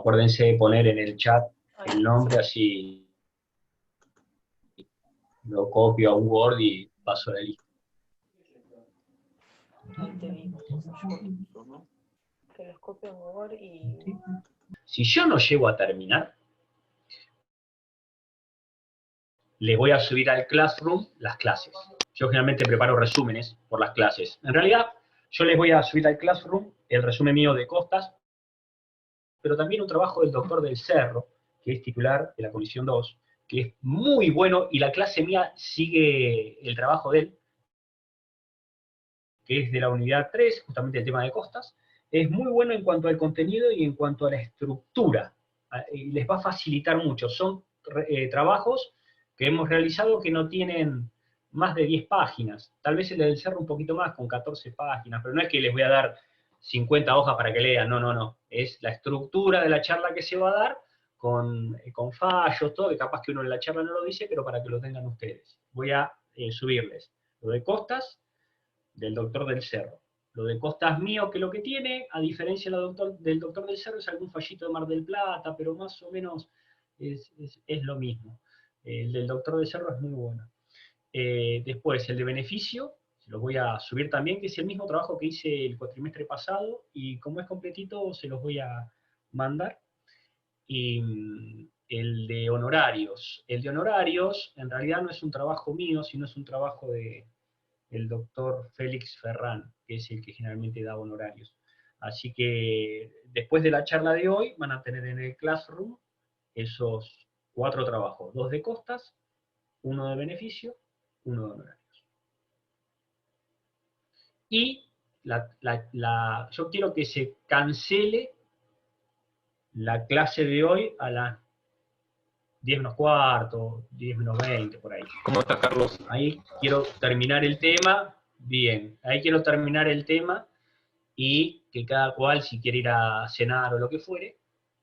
Acuérdense de poner en el chat el nombre, así lo copio a un Word y paso la lista. Ahí te vi. Que los copio en Word y... Si yo no llego a terminar, les voy a subir al Classroom las clases. Yo generalmente preparo resúmenes por las clases. En realidad, yo les voy a subir al Classroom el resumen mío de Costas, pero también un trabajo del doctor del Cerro, que es titular de la Comisión 2, que es muy bueno, y la clase mía sigue el trabajo de él, que es de la unidad 3, justamente el tema de Costas. Es muy bueno en cuanto al contenido y en cuanto a la estructura. Y les va a facilitar mucho. Son trabajos que hemos realizado que no tienen más de 10 páginas. Tal vez el del Cerro un poquito más, con 14 páginas, pero no es que les voy a dar 50 hojas para que lean, no, no, no. Es la estructura de la charla que se va a dar, con fallos, todo, que capaz que uno en la charla no lo dice, pero para que lo tengan ustedes. Voy a subirles lo de Costas, del doctor del Cerro. Lo de Costas mío, que lo que tiene, a diferencia del doctor del Cerro, es algún fallito de Mar del Plata, pero más o menos es lo mismo. El del doctor del Cerro es muy bueno. Después, el de beneficio, se los voy a subir también, que es el mismo trabajo que hice el cuatrimestre pasado, y como es completito, se los voy a mandar. Y el de honorarios. El de honorarios, en realidad no es un trabajo mío, sino es un trabajo del doctor Félix Ferrán, que es el que generalmente da honorarios. Así que después de la charla de hoy van a tener en el Classroom esos 4 trabajos, 2 de Costas, 1 de beneficio, 1 de honorarios. Y yo quiero que se cancele la clase de hoy a las 10 menos cuarto, 10 menos 20, por ahí. ¿Cómo está, Carlos? Ahí quiero terminar el tema, bien, ahí quiero terminar el tema, y que cada cual, si quiere ir a cenar o lo que fuere,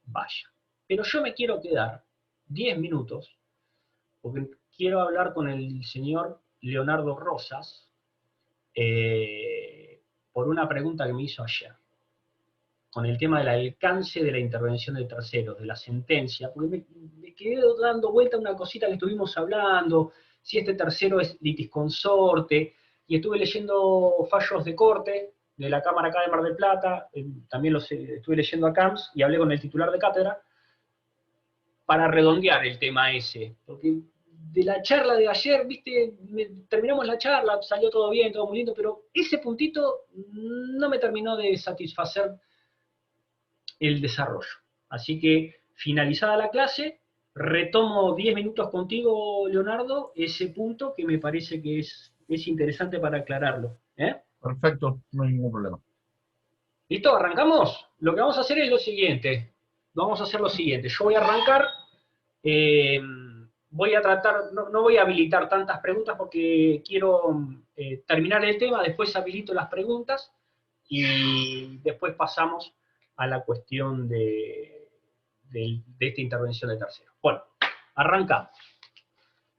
vaya. Pero yo me quiero quedar 10 minutos, porque quiero hablar con el señor Leonardo Rosas, por una pregunta que me hizo ayer, con el tema del alcance de la intervención de terceros, de la sentencia, porque me quedé dando vuelta a una cosita que estuvimos hablando, si este tercero es litis consorte, y estuve leyendo fallos de corte de la Cámara acá de Mar del Plata, también los estuve leyendo a CAMS, y hablé con el titular de cátedra, para redondear el tema ese, porque de la charla de ayer, viste, terminamos la charla, salió todo bien, todo muy lindo, pero ese puntito no me terminó de satisfacer el desarrollo. Así que, finalizada la clase, retomo 10 minutos contigo, Leonardo, ese punto que me parece que es interesante para aclararlo. Perfecto, no hay ningún problema. ¿Listo? ¿Arrancamos? Lo que vamos a hacer es lo siguiente. Vamos a hacer lo siguiente. Yo voy a arrancar, voy a tratar, no voy a habilitar tantas preguntas porque quiero terminar el tema, después habilito las preguntas y después pasamos a la cuestión de esta intervención de terceros. Bueno, arrancamos.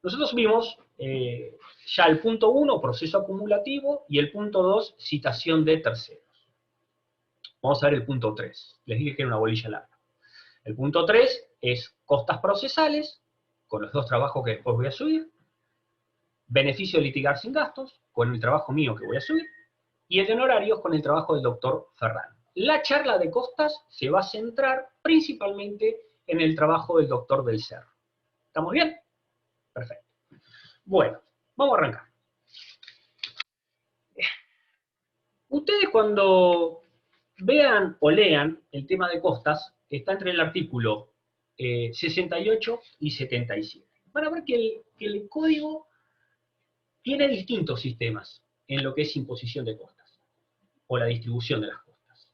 Nosotros vimos ya el punto 1, proceso acumulativo, y el punto 2, citación de terceros. Vamos a ver el punto 3. Les dije que era una bolilla larga. El punto 3 es costas procesales, con los 2 trabajos que después voy a subir, beneficio de litigar sin gastos, con el trabajo mío que voy a subir, y el de honorarios con el trabajo del doctor Ferrán. La charla de costas se va a centrar principalmente en el trabajo del doctor del Cerro. ¿Estamos bien? Perfecto. Bueno, vamos a arrancar. Ustedes cuando vean o lean el tema de costas, está entre el artículo 68 y 77. Van a ver que el código tiene distintos sistemas en lo que es imposición de costas, o la distribución de las costas,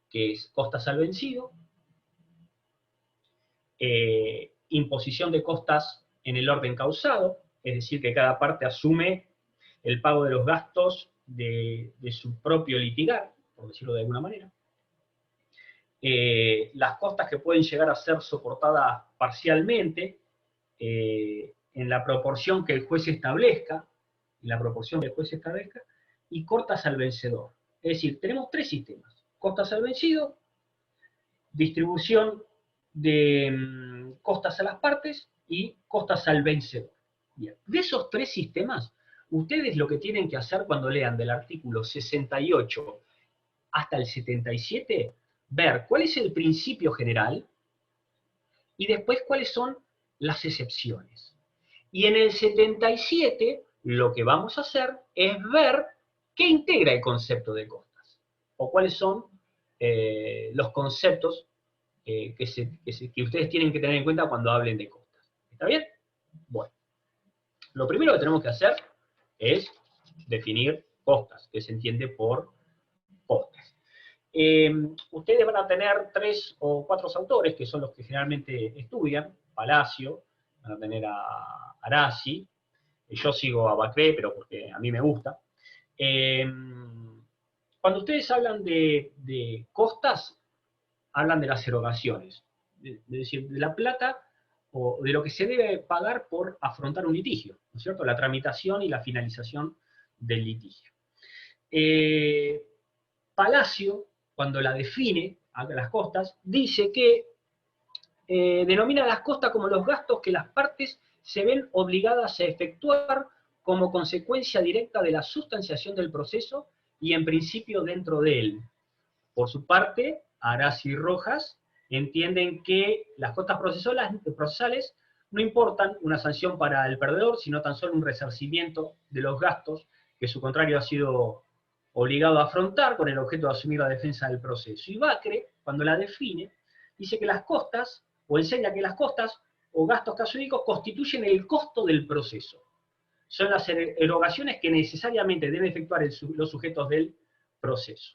que es costas al vencido, imposición de costas en el orden causado, es decir, que cada parte asume el pago de los gastos de su propio litigar, por decirlo de alguna manera. Las costas que pueden llegar a ser soportadas parcialmente, en la proporción que el juez establezca, y costas al vencedor. Es decir, tenemos 3 sistemas: costas al vencido, distribución costas a las partes y costas al vencedor. Bien. De esos tres sistemas, ustedes lo que tienen que hacer cuando lean del artículo 68 hasta el 77, ver cuál es el principio general y después cuáles son las excepciones. Y en el 77, lo que vamos a hacer es ver qué integra el concepto de costas, o cuáles son los conceptos que ustedes tienen que tener en cuenta cuando hablen de costas. ¿Está bien? Bueno, lo primero que tenemos que hacer es definir costas, que se entiende por costas. Ustedes van a tener 3 o 4 autores, que son los que generalmente estudian, Palacio, van a tener a Arasi, yo sigo a Bacré, pero porque a mí me gusta. Cuando ustedes hablan de costas, hablan de las erogaciones, es decir, de la plata o de lo que se debe pagar por afrontar un litigio, ¿no es cierto? La tramitación y la finalización del litigio. Palacio, cuando la define a las costas, dice que denomina las costas como los gastos que las partes se ven obligadas a efectuar como consecuencia directa de la sustanciación del proceso y en principio dentro de él. Por su parte, Arasi y Rojas entienden que las costas procesales no importan una sanción para el perdedor, sino tan solo un resarcimiento de los gastos que su contrario ha sido obligado a afrontar con el objeto de asumir la defensa del proceso. Y Bacré, cuando la define, dice que las costas, o enseña que las costas o gastos casuídicos constituyen el costo del proceso. Son las erogaciones que necesariamente deben efectuar los sujetos del proceso.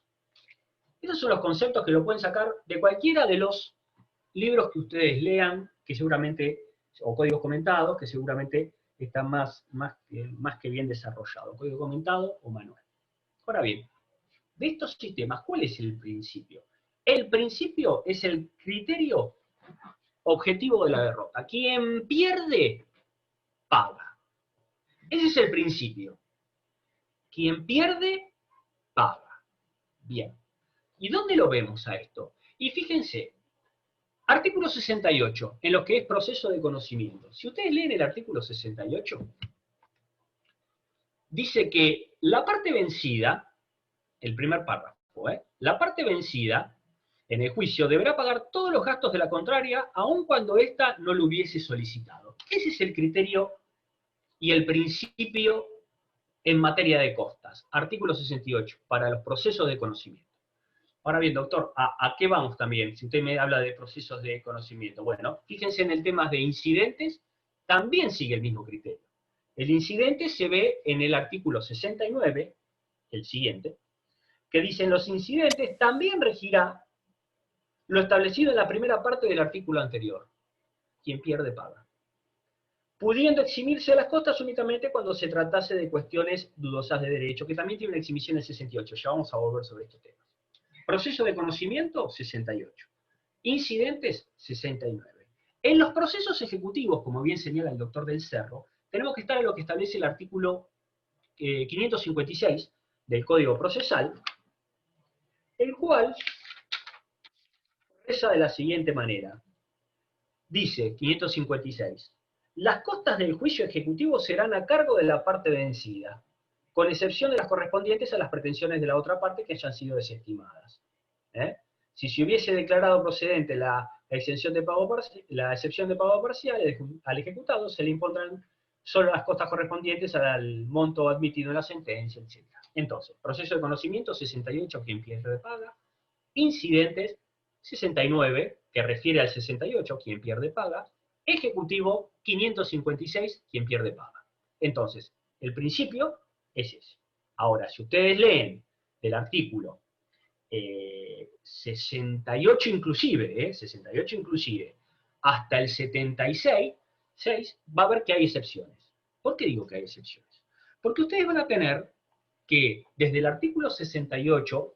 Esos son los conceptos que lo pueden sacar de cualquiera de los libros que ustedes lean, que seguramente, o códigos comentados, que seguramente están más que bien desarrollados. Código comentado o manual. Ahora bien, de estos sistemas, ¿cuál es el principio? El principio es el criterio objetivo de la derrota. Quien pierde, paga. Ese es el principio. Quien pierde, paga. Bien. ¿Y dónde lo vemos a esto? Y fíjense, artículo 68, en lo que es proceso de conocimiento. Si ustedes leen el artículo 68, dice que la parte vencida, el primer párrafo, la parte vencida en el juicio deberá pagar todos los gastos de la contraria, aun cuando ésta no lo hubiese solicitado. Ese es el criterio y el principio en materia de costas. Artículo 68, para los procesos de conocimiento. Ahora bien, doctor, ¿a qué vamos también? Si usted me habla de procesos de conocimiento. Bueno, fíjense en el tema de incidentes, también sigue el mismo criterio. El incidente se ve en el artículo 69, el siguiente, que dicen los incidentes también regirá lo establecido en la primera parte del artículo anterior. Quien pierde, paga. Pudiendo eximirse de las costas únicamente cuando se tratase de cuestiones dudosas de derecho, que también tiene una exhibición en el 68. Ya vamos a volver sobre este tema. Proceso de conocimiento, 68. Incidentes, 69. En los procesos ejecutivos, como bien señala el doctor del Cerro, tenemos que estar en lo que establece el artículo 556 del Código Procesal, el cual reza de la siguiente manera. Dice, 556, las costas del juicio ejecutivo serán a cargo de la parte vencida, con excepción de las correspondientes a las pretensiones de la otra parte que hayan sido desestimadas. Si se hubiese declarado procedente la excepción de pago parcial al ejecutado, se le impondrán solo las costas correspondientes al monto admitido en la sentencia, etc. Entonces, proceso de conocimiento, 68, quien pierde paga. Incidentes, 69, que refiere al 68, quien pierde paga. Ejecutivo, 556, quien pierde paga. Entonces, el principio es ese. Ahora, si ustedes leen el artículo 68 inclusive, 68 inclusive, hasta el 76, va a ver que hay excepciones. ¿Por qué digo que hay excepciones? Porque ustedes van a tener que desde el artículo 68,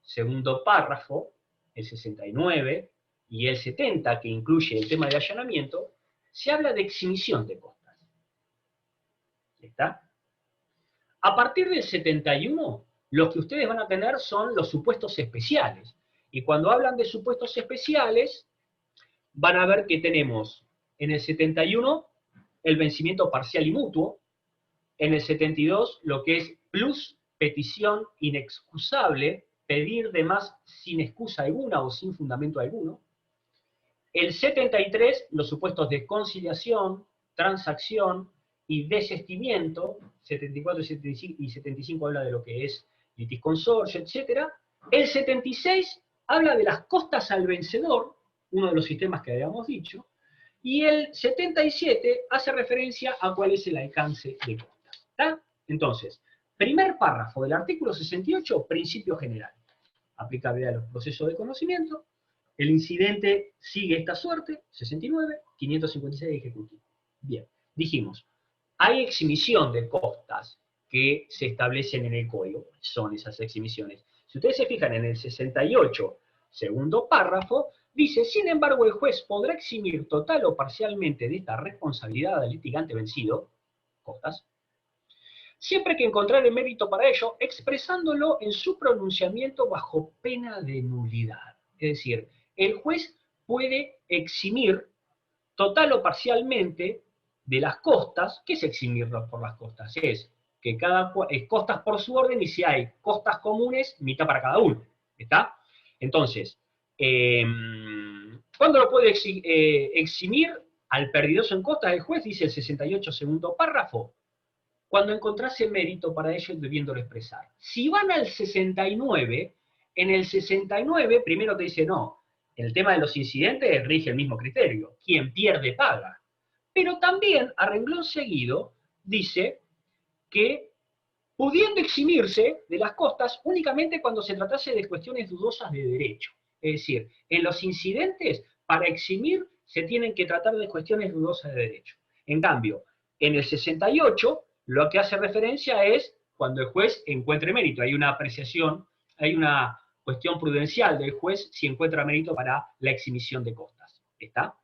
segundo párrafo, el 69 y el 70, que incluye el tema de allanamiento, se habla de exhibición de costas. ¿Está? A partir del 71, los que ustedes van a tener son los supuestos especiales. Y cuando hablan de supuestos especiales, van a ver que tenemos en el 71 el vencimiento parcial y mutuo, en el 72 lo que es plus petición inexcusable, pedir de más sin excusa alguna o sin fundamento alguno. El 73, los supuestos de conciliación, transacción y desistimiento, 74 y 75 habla de lo que es litisconsorcio, etc. El 76 habla de las costas al vencedor, uno de los sistemas que habíamos dicho, y el 77 hace referencia a cuál es el alcance de costas. ¿Está? Entonces, primer párrafo del artículo 68, principio general. Aplicable a los procesos de conocimiento. El incidente sigue esta suerte, 69, 556 ejecutivo. Bien, dijimos, hay exhibición de costas que se establecen en el código. Son esas exhibiciones. Si ustedes se fijan en el 68, segundo párrafo, dice, sin embargo, el juez podrá eximir total o parcialmente de esta responsabilidad al litigante vencido, costas, siempre que encontrare mérito para ello, expresándolo en su pronunciamiento bajo pena de nulidad. Es decir, el juez puede eximir total o parcialmente de las costas. ¿Qué es eximirlos por las costas? Es que costas por su orden, y si hay costas comunes, mitad para cada uno. ¿Está? Entonces, ¿cuándo lo puede eximir al perdidoso en costas el juez? Dice el 68 segundo párrafo. Cuando encontrase mérito para ello debiéndolo expresar. Si van al 69, en el 69 primero te dice no, en el tema de los incidentes rige el mismo criterio, quien pierde paga. Pero también, a renglón seguido, dice que pudiendo eximirse de las costas únicamente cuando se tratase de cuestiones dudosas de derecho. Es decir, en los incidentes, para eximir, se tienen que tratar de cuestiones dudosas de derecho. En cambio, en el 68, lo que hace referencia es cuando el juez encuentre mérito. Hay una apreciación, hay una cuestión prudencial del juez si encuentra mérito para la exhibición de costas. ¿Está?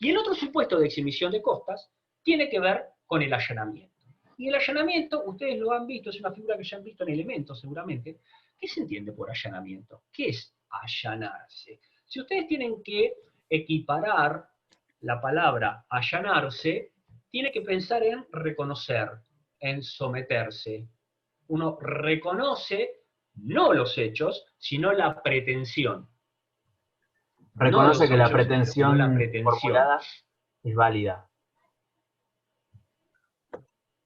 Y el otro supuesto de exhibición de costas tiene que ver con el allanamiento. Y el allanamiento, ustedes lo han visto, es una figura que ya han visto en Elementos seguramente. ¿Qué se entiende por allanamiento? ¿Qué es allanarse? Si ustedes tienen que equiparar la palabra allanarse, tiene que pensar en reconocer, en someterse. Uno reconoce no los hechos, sino la pretensión. Reconoce no que la hechos, pretensión sino la pretensión formulada es válida.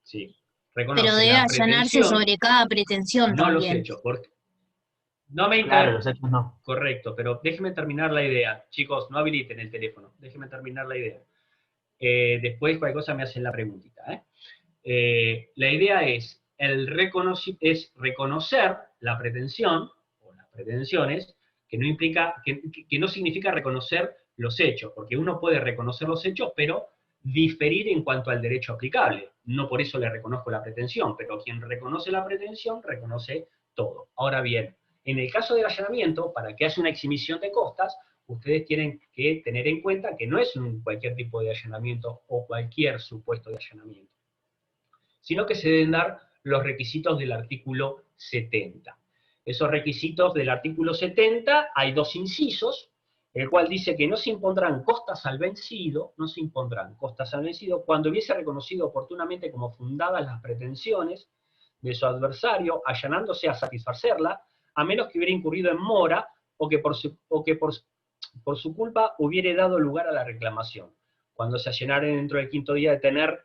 Sí. Pero Reconoce debe la allanarse pretensión, sobre cada pretensión no los también. hechos. Porque no me Claro, los hechos no. Correcto, pero déjenme terminar la idea. Chicos, no habiliten el teléfono. Déjenme terminar la idea. Después, cualquier cosa me hacen la preguntita. La idea es, reconocer la pretensión, o las pretensiones, que no implica, que no significa reconocer los hechos, porque uno puede reconocer los hechos, pero diferir en cuanto al derecho aplicable. No por eso le reconozco la pretensión, pero quien reconoce la pretensión, reconoce todo. Ahora bien, en el caso del allanamiento, para que haya una exhibición de costas, ustedes tienen que tener en cuenta que no es cualquier tipo de allanamiento o cualquier supuesto de allanamiento, sino que se deben dar los requisitos del artículo 70. Esos requisitos del artículo 70, hay dos incisos, el cual dice que no se impondrán costas al vencido, cuando hubiese reconocido oportunamente como fundadas las pretensiones de su adversario, allanándose a satisfacerla, a menos que hubiera incurrido en mora o que por su culpa hubiere dado lugar a la reclamación. Cuando se allanare dentro del quinto día de tener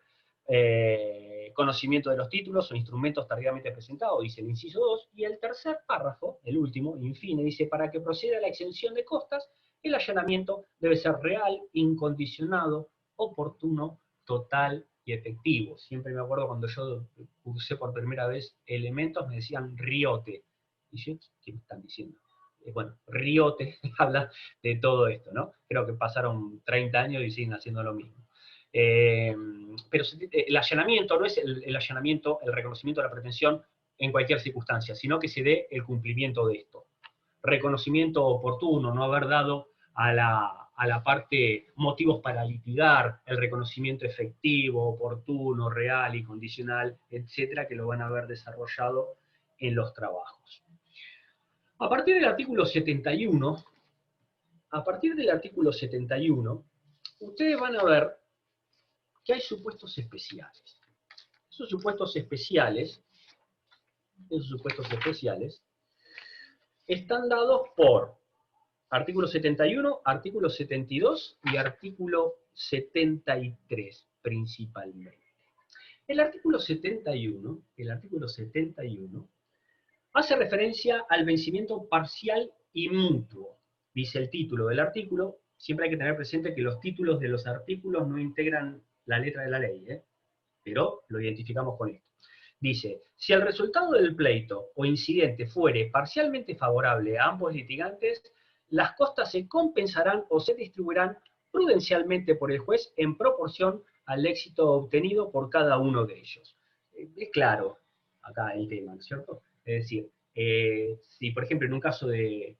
conocimiento de los títulos o instrumentos tardíamente presentados, dice el inciso 2, y el tercer párrafo, el último, infine, dice, para que proceda a la exención de costas, el allanamiento debe ser real, incondicionado, oportuno, total y efectivo. Siempre me acuerdo cuando yo cursé por primera vez Elementos, me decían riote. Y yo, ¿qué me están diciendo? Bueno, riote habla de todo esto, ¿no? Creo que pasaron 30 años y siguen haciendo lo mismo. Pero el allanamiento no es el allanamiento, el reconocimiento de la pretensión en cualquier circunstancia, sino que se dé el cumplimiento de esto. Reconocimiento oportuno, no haber dado a la parte motivos para litigar, el reconocimiento efectivo, oportuno, real y condicional, etcétera, que lo van a ver desarrollado en los trabajos. A partir del artículo 71, a partir del artículo 71, ustedes van a ver que hay supuestos especiales. Esos supuestos especiales están dados por artículo 71, artículo 72 y artículo 73 principalmente. El artículo 71 hace referencia al vencimiento parcial y mutuo. Dice el título del artículo, siempre hay que tener presente que los títulos de los artículos no integran la letra de la ley, pero lo identificamos con esto. Dice, si el resultado del pleito o incidente fuere parcialmente favorable a ambos litigantes, las costas se compensarán o se distribuirán prudencialmente por el juez en proporción al éxito obtenido por cada uno de ellos. Es claro acá el tema, ¿no es cierto? Es decir, si por ejemplo en un caso de,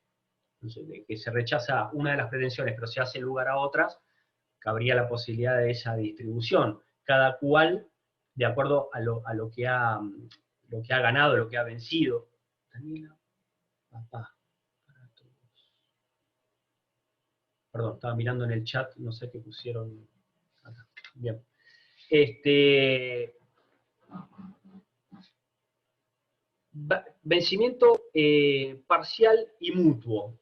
no sé, de que se rechaza una de las pretensiones pero se hace lugar a otras, cabría la posibilidad de esa distribución. Cada cual, de acuerdo a lo que ha ganado, lo que ha vencido. Daniela, papá, para todos. Perdón, estaba mirando en el chat, no sé qué pusieron acá. Bien. Vencimiento parcial y mutuo.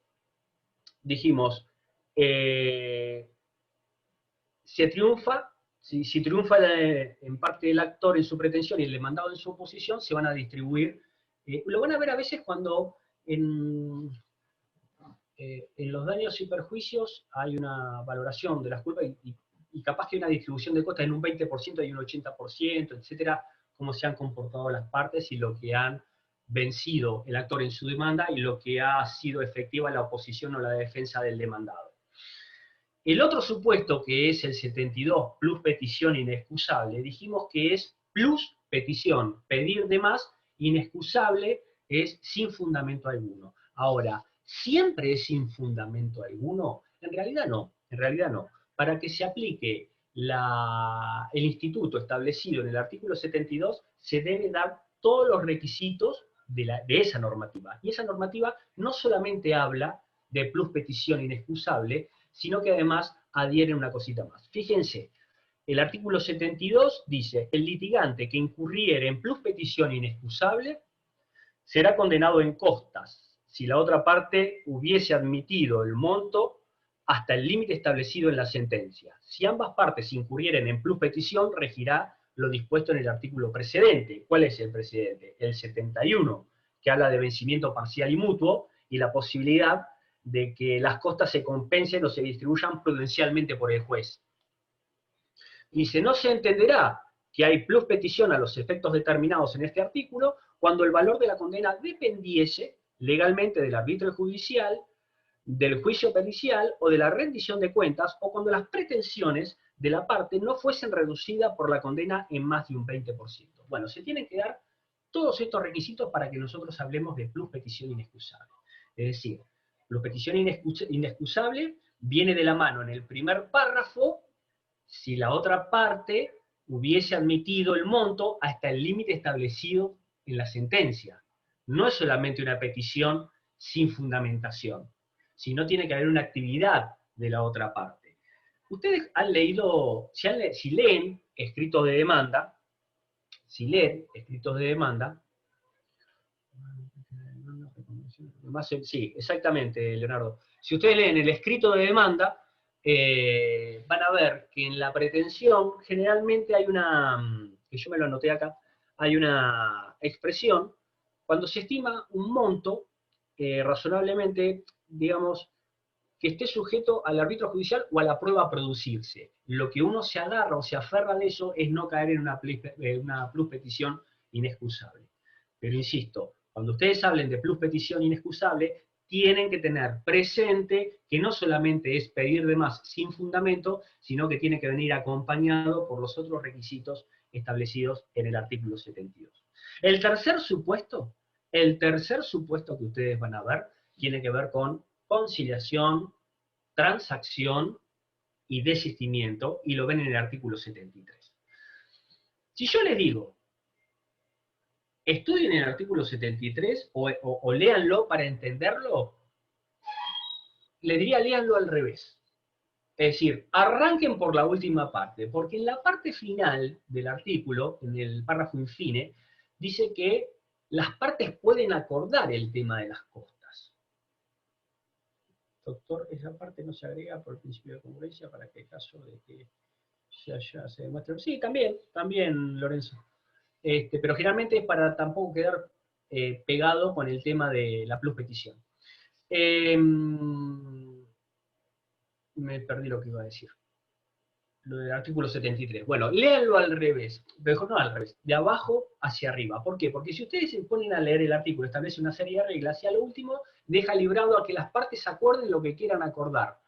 Dijimos, se triunfa, si triunfa en parte el actor en su pretensión y el demandado en su oposición, se van a distribuir. Lo van a ver a veces cuando en los daños y perjuicios hay una valoración de las culpas y capaz que hay una distribución de costas en un 20% y un 80%, etcétera, cómo se han comportado las partes y lo que han vencido el actor en su demanda y lo que ha sido efectiva la oposición o la defensa del demandado. El otro supuesto, que es el 72, plus petición inexcusable, dijimos que es plus petición, pedir de más, inexcusable es sin fundamento alguno. Ahora, ¿siempre es sin fundamento alguno? En realidad no. Para que se aplique el instituto establecido en el artículo 72, se deben dar todos los requisitos de esa normativa. Y esa normativa no solamente habla de plus petición inexcusable, sino que además adhiere una cosita más. Fíjense, el artículo 72 dice, el litigante que incurriere en plus petición inexcusable será condenado en costas, si la otra parte hubiese admitido el monto hasta el límite establecido en la sentencia. Si ambas partes incurrieren en plus petición, regirá lo dispuesto en el artículo precedente. ¿Cuál es el precedente? El 71, que habla de vencimiento parcial y mutuo, y la posibilidad de que las costas se compensen o se distribuyan prudencialmente por el juez. Dice, no se entenderá que hay plus petición a los efectos determinados en este artículo cuando el valor de la condena dependiese legalmente del arbitrio judicial, del juicio pericial o de la rendición de cuentas, o cuando las pretensiones de la parte no fuesen reducidas por la condena en más de un 20%. Bueno, se tienen que dar todos estos requisitos para que nosotros hablemos de plus petición inexcusable. Es decir, plus petición inexcusable viene de la mano en el primer párrafo si la otra parte hubiese admitido el monto hasta el límite establecido en la sentencia. No es solamente una petición sin fundamentación, sino tiene que haber una actividad de la otra parte. Ustedes han leído, si leen escritos de demanda, sí, exactamente, Leonardo. Si ustedes leen el escrito de demanda, van a ver que en la pretensión generalmente hay una, que yo me lo anoté acá, hay una expresión, cuando se estima un monto, razonablemente, digamos, que esté sujeto al arbitrio judicial o a la prueba a producirse. Lo que uno se agarra o se aferra de eso es no caer en una plus petición inexcusable. Pero insisto, cuando ustedes hablen de plus petición inexcusable, tienen que tener presente que no solamente es pedir de más sin fundamento, sino que tiene que venir acompañado por los otros requisitos establecidos en el artículo 72. El tercer supuesto que ustedes van a ver, tiene que ver con conciliación, transacción y desistimiento, y lo ven en el artículo 73. Si yo les digo, estudien el artículo 73 o léanlo para entenderlo, les diría léanlo al revés. Es decir, arranquen por la última parte, porque en la parte final del artículo, en el párrafo infine, dice que las partes pueden acordar el tema de las costas. Doctor, esa parte no se agrega por el principio de congruencia para que en caso de que se demuestre. Sí, también, Lorenzo. Pero generalmente es para tampoco quedar pegado con el tema de la pluspetición. Me perdí lo que iba a decir. Lo del artículo 73. Bueno, léanlo al revés. Mejor no al revés. De abajo hacia arriba. ¿Por qué? Porque si ustedes se ponen a leer el artículo, establece una serie de reglas y a lo último deja librado a que las partes acuerden lo que quieran acordar.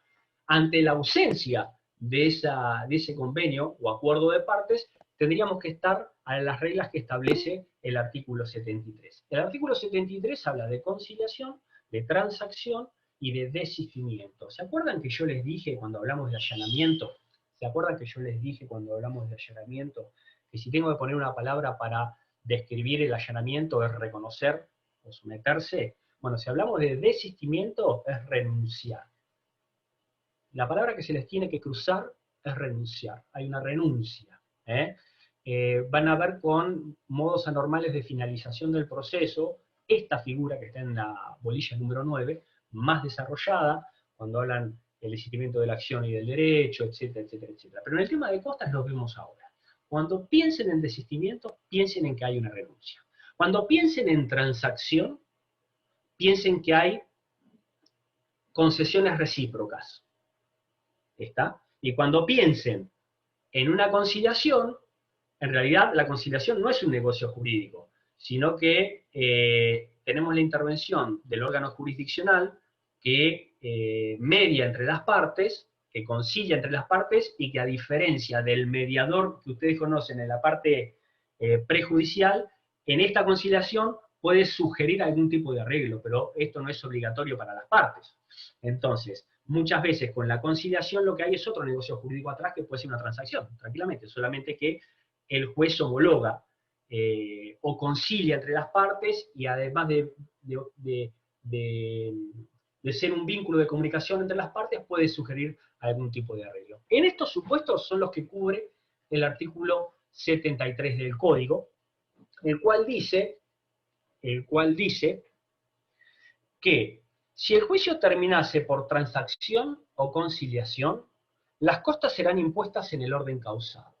Ante la ausencia de ese convenio o acuerdo de partes, tendríamos que estar a las reglas que establece el artículo 73. El artículo 73 habla de conciliación, de transacción y de desistimiento. ¿Se acuerdan que yo les dije cuando hablamos de allanamiento? ¿Se acuerdan que yo les dije cuando hablamos de allanamiento que si tengo que poner una palabra para describir el allanamiento es reconocer o someterse? Bueno, si hablamos de desistimiento es renunciar. La palabra que se les tiene que cruzar es renunciar. Hay una renuncia. Van a ver con modos anormales de finalización del proceso esta figura que está en la bolilla número 9, más desarrollada, cuando hablan del desistimiento de la acción y del derecho, etcétera, etcétera, etcétera. Pero en el tema de costas lo vemos ahora. Cuando piensen en desistimiento, piensen en que hay una renuncia. Cuando piensen en transacción, piensen que hay concesiones recíprocas. ¿Está? Y cuando piensen en una conciliación, en realidad la conciliación no es un negocio jurídico, sino que tenemos la intervención del órgano jurisdiccional que media entre las partes, que concilia entre las partes y que a diferencia del mediador que ustedes conocen en la parte prejudicial, en esta conciliación puede sugerir algún tipo de arreglo, pero esto no es obligatorio para las partes. Entonces, muchas veces con la conciliación lo que hay es otro negocio jurídico atrás que puede ser una transacción, tranquilamente, solamente que el juez homologa o concilia entre las partes y además de ser un vínculo de comunicación entre las partes puede sugerir algún tipo de arreglo. En estos supuestos son los que cubre el artículo 73 del Código, el cual dice que si el juicio terminase por transacción o conciliación, las costas serán impuestas en el orden causado.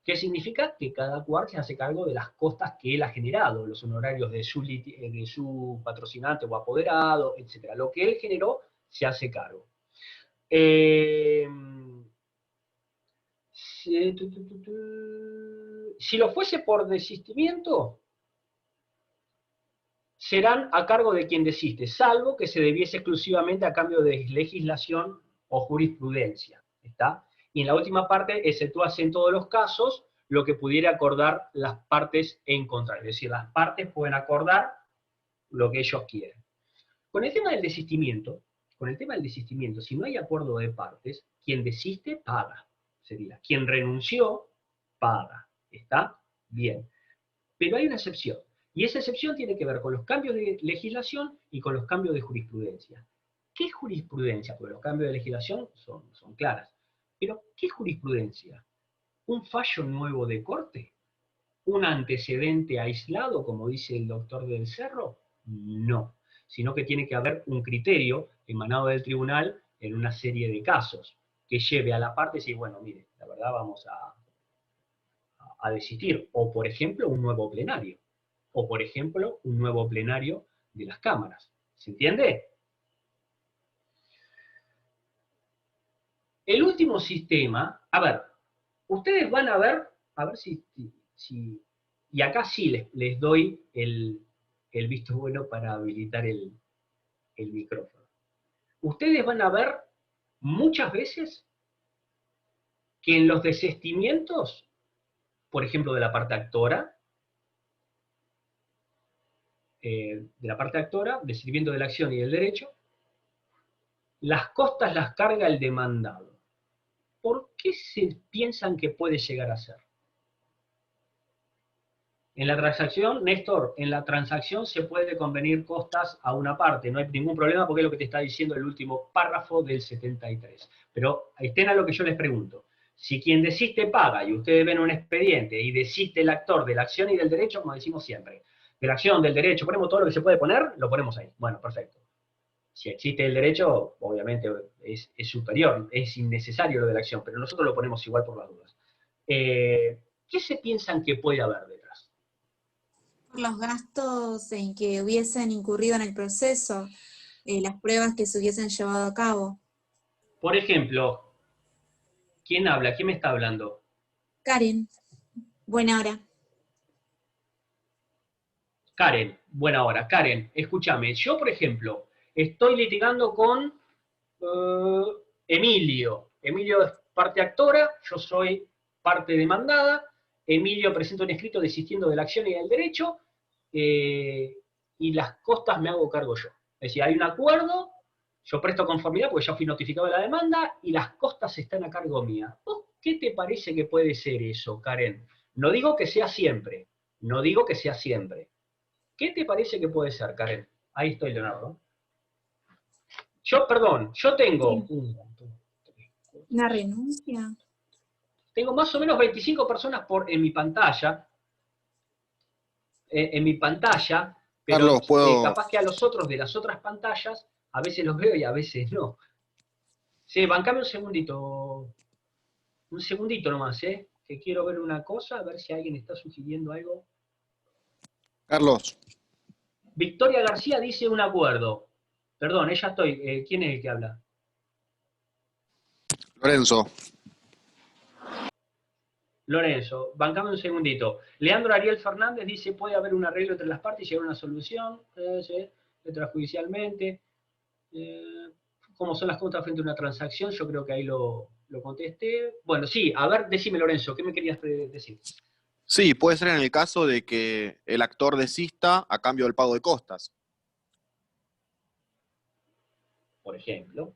¿Qué significa? Que cada cual se hace cargo de las costas que él ha generado, los honorarios de su patrocinante o apoderado, etc. Lo que él generó se hace cargo. Si lo fuese por desistimiento, serán a cargo de quien desiste, salvo que se debiese exclusivamente a cambio de legislación o jurisprudencia. ¿Está? Y en la última parte, exceptúase en todos los casos lo que pudiera acordar las partes en contrario. Es decir, las partes pueden acordar lo que ellos quieren. Con el tema del desistimiento, si no hay acuerdo de partes, quien desiste, paga. Sería, quien renunció, paga. ¿Está? Bien. Pero hay una excepción. Y esa excepción tiene que ver con los cambios de legislación y con los cambios de jurisprudencia. ¿Qué es jurisprudencia? Porque los cambios de legislación son claras. Pero, ¿qué es jurisprudencia? ¿Un fallo nuevo de corte? ¿Un antecedente aislado, como dice el doctor del Cerro? No. Sino que tiene que haber un criterio emanado del tribunal en una serie de casos que lleve a la parte y decir, bueno, mire, la verdad vamos a desistir. O, por ejemplo, un nuevo plenario. O, por ejemplo, un nuevo plenario de las cámaras. ¿Se entiende? El último sistema, a ver, ustedes van a ver si y acá sí les doy el visto bueno para habilitar el micrófono. Ustedes van a ver muchas veces que en los desistimientos, por ejemplo, de la parte actora, desistimiento de la acción y del derecho, las costas las carga el demandado. ¿Por qué se piensan que puede llegar a ser? En la transacción, Néstor, en la transacción se puede convenir costas a una parte, no hay ningún problema porque es lo que te está diciendo el último párrafo del 73. Pero estén a lo que yo les pregunto. Si quien desiste paga y ustedes ven un expediente y desiste el actor de la acción y del derecho, como decimos siempre, de la acción, del derecho, ponemos todo lo que se puede poner, lo ponemos ahí. Bueno, perfecto. Si existe el derecho, obviamente es superior, es innecesario lo de la acción, pero nosotros lo ponemos igual por las dudas. ¿Qué se piensan que puede haber detrás? Por los gastos en que hubiesen incurrido en el proceso, las pruebas que se hubiesen llevado a cabo. Por ejemplo, ¿quién habla? ¿Quién me está hablando? Karen, buena hora. Karen, buena hora. Karen, escúchame. Yo, por ejemplo, estoy litigando con Emilio. Emilio es parte actora, yo soy parte demandada. Emilio presenta un escrito desistiendo de la acción y del derecho, y las costas me hago cargo yo. Es decir, hay un acuerdo, yo presto conformidad porque ya fui notificado de la demanda, y las costas están a cargo mía. ¿Vos qué te parece que puede ser eso, Karen? No digo que sea siempre, no digo que sea siempre. ¿Qué te parece que puede ser, Karen? Ahí estoy, Leonardo. Yo tengo ¿Una renuncia? tengo más o menos 25 personas en mi pantalla, pero Carlos, ¿puedo? capaz que a los otros de las otras pantallas, a veces los veo y a veces no. Sí, bancame un segundito nomás, que quiero ver una cosa, a ver si alguien está sugiriendo algo. Carlos, Victoria García dice un acuerdo. Perdón, ya estoy. ¿Quién es el que habla? Lorenzo, bancame un segundito. Leandro Ariel Fernández dice, puede haber un arreglo entre las partes y llegar a una solución, extrajudicialmente. ¿Cómo son las costas frente a una transacción? Yo creo que ahí lo contesté. Bueno, sí, a ver, decime, Lorenzo, ¿qué me querías decir? sí, puede ser en el caso de que el actor desista a cambio del pago de costas. Por ejemplo.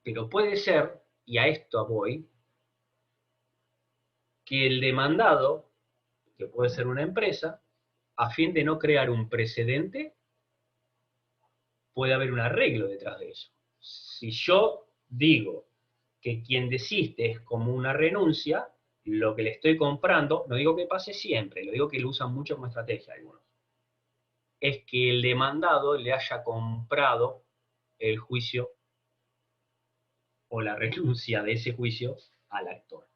Pero puede ser, y a esto voy, que el demandado, que puede ser una empresa, a fin de no crear un precedente, puede haber un arreglo detrás de eso. Si yo digo que quien desiste es como una renuncia, lo que le estoy comprando, no digo que pase siempre, lo digo que lo usan mucho como estrategia algunos, es que el demandado le haya comprado el juicio o la renuncia de ese juicio al actor.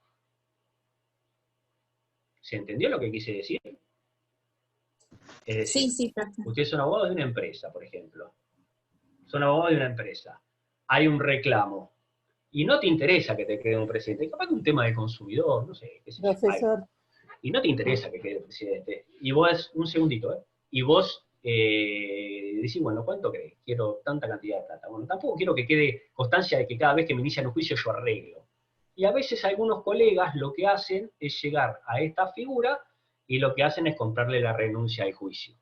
¿Se entendió lo que quise decir? Es decir, Sí, perfecto. ustedes son abogados de una empresa, por ejemplo. Son abogados de una empresa. Hay un reclamo. Y no te interesa que te quede un presidente. Capaz que un tema de consumidor, no sé. Qué sé yo, Profesor, y no te interesa que quede el presidente. Y vos, un segundito, y vos decís, bueno, ¿cuánto crees? Quiero tanta cantidad de plata. Bueno, tampoco quiero que quede constancia de que cada vez que me inician un juicio yo arreglo. Y a veces algunos colegas lo que hacen es llegar a esta figura y lo que hacen es comprarle la renuncia al juicio.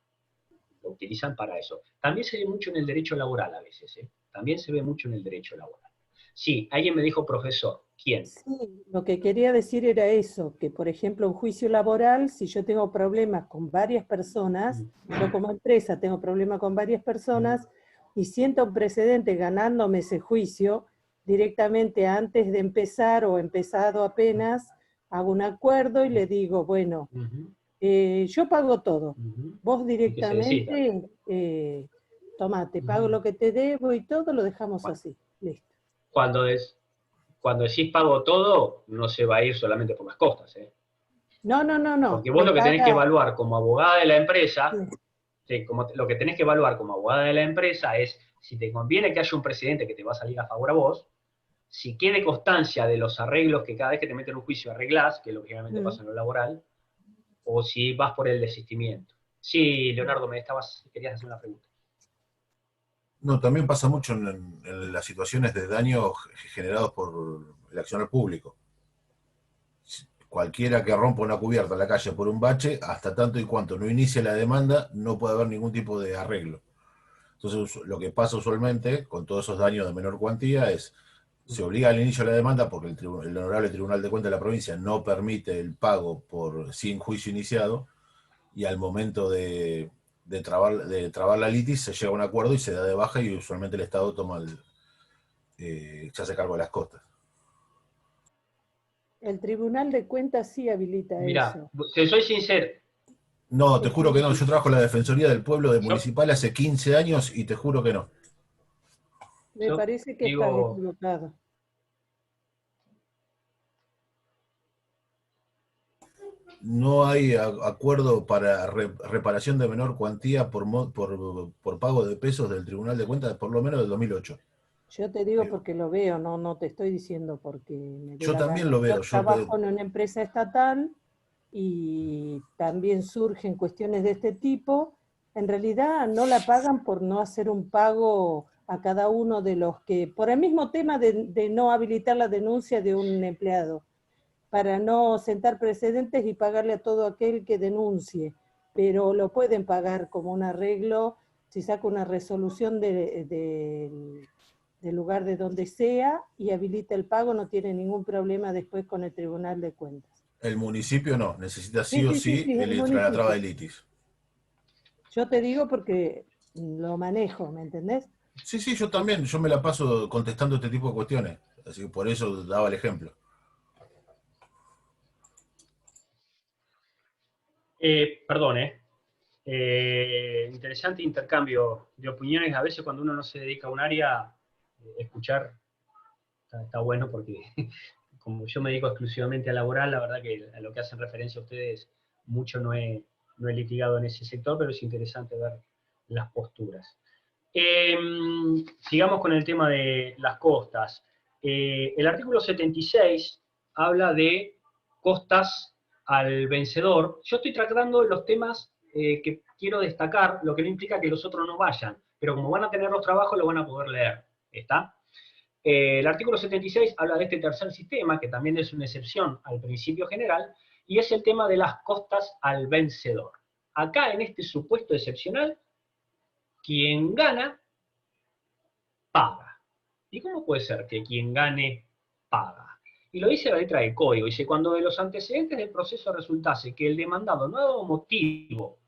Lo utilizan para eso. También se ve mucho en el derecho laboral a veces, También se ve mucho en el derecho laboral. Sí, alguien me dijo profesor. ¿Quién? sí, lo que quería decir era eso, que por ejemplo un juicio laboral, si yo tengo problemas con varias personas, yo como empresa tengo problemas con varias personas, y siento un precedente ganándome ese juicio, directamente antes de empezar o empezado apenas, hago un acuerdo y le digo, bueno, yo pago todo, vos directamente, toma, te pago lo que te debo y todo, lo dejamos así, listo. Cuando decís pago todo, no se va a ir solamente por las costas, No. Porque vos lo que tenés que evaluar como abogada de la empresa, Sí. lo que tenés que evaluar como abogada de la empresa es si te conviene que haya un precedente que te va a salir a favor a vos, si quede constancia de los arreglos que cada vez que te meten en un juicio arreglás, que es lo que generalmente pasa en lo laboral, o si vas por el desistimiento. Sí, Leonardo, querías hacer una pregunta. No, también pasa mucho en las situaciones de daño generados por el accionar público. Cualquiera que rompa una cubierta en la calle por un bache, hasta tanto y cuanto no inicie la demanda, no puede haber ningún tipo de arreglo. Entonces, lo que pasa usualmente con todos esos daños de menor cuantía es, Se obliga al inicio de la demanda porque el Honorable Tribunal de Cuentas de la provincia no permite el pago sin juicio iniciado, y al momento de trabar la litis se llega a un acuerdo y se da de baja, y usualmente el Estado se hace cargo de las costas. El Tribunal de Cuentas sí habilita Mirá, eso. te soy sincero. No, te juro que no. Yo trabajo en la Defensoría del Pueblo de Yo- Municipal hace 15 años y te juro que no. Me Yo parece que digo- estás equivocado. No hay acuerdo para reparación de menor cuantía por pago de pesos del Tribunal de Cuentas, por lo menos del 2008. Yo te digo porque lo veo, no te estoy diciendo porque me dé Yo la también gana. lo veo. Yo trabajo en una empresa estatal y también surgen cuestiones de este tipo. En realidad no la pagan por no hacer un pago a cada uno de los que, por el mismo tema de no habilitar la denuncia de un empleado, para no sentar precedentes y pagarle a todo aquel que denuncie, pero lo pueden pagar como un arreglo, si saca una resolución del lugar de donde sea y habilita el pago, no tiene ningún problema después con el Tribunal de Cuentas. El municipio no, necesita sí o Sí, sí el la traba de municipio. litis. Yo te digo porque lo manejo, ¿me entendés? Sí, yo también, yo me la paso contestando este tipo de cuestiones, así que por eso daba el ejemplo. Perdón, interesante intercambio de opiniones. A veces cuando uno no se dedica a un área, escuchar está bueno porque como yo me dedico exclusivamente a laboral, la verdad que a lo que hacen referencia a ustedes, mucho no he litigado en ese sector, pero es interesante ver las posturas. Sigamos con el tema de las costas. El artículo 76 habla de costas al vencedor. Yo estoy tratando los temas que quiero destacar, lo que no implica que los otros no vayan, pero como van a tener los trabajos, lo van a poder leer. ¿Está? El artículo 76 habla de este tercer sistema, que también es una excepción al principio general, y es el tema de las costas al vencedor. Acá, en este supuesto excepcional, quien gana, paga. ¿Y cómo puede ser que quien gane, paga? Y lo dice la letra del código. Dice, cuando de los antecedentes del proceso resultase que el demandado no ha dado motivo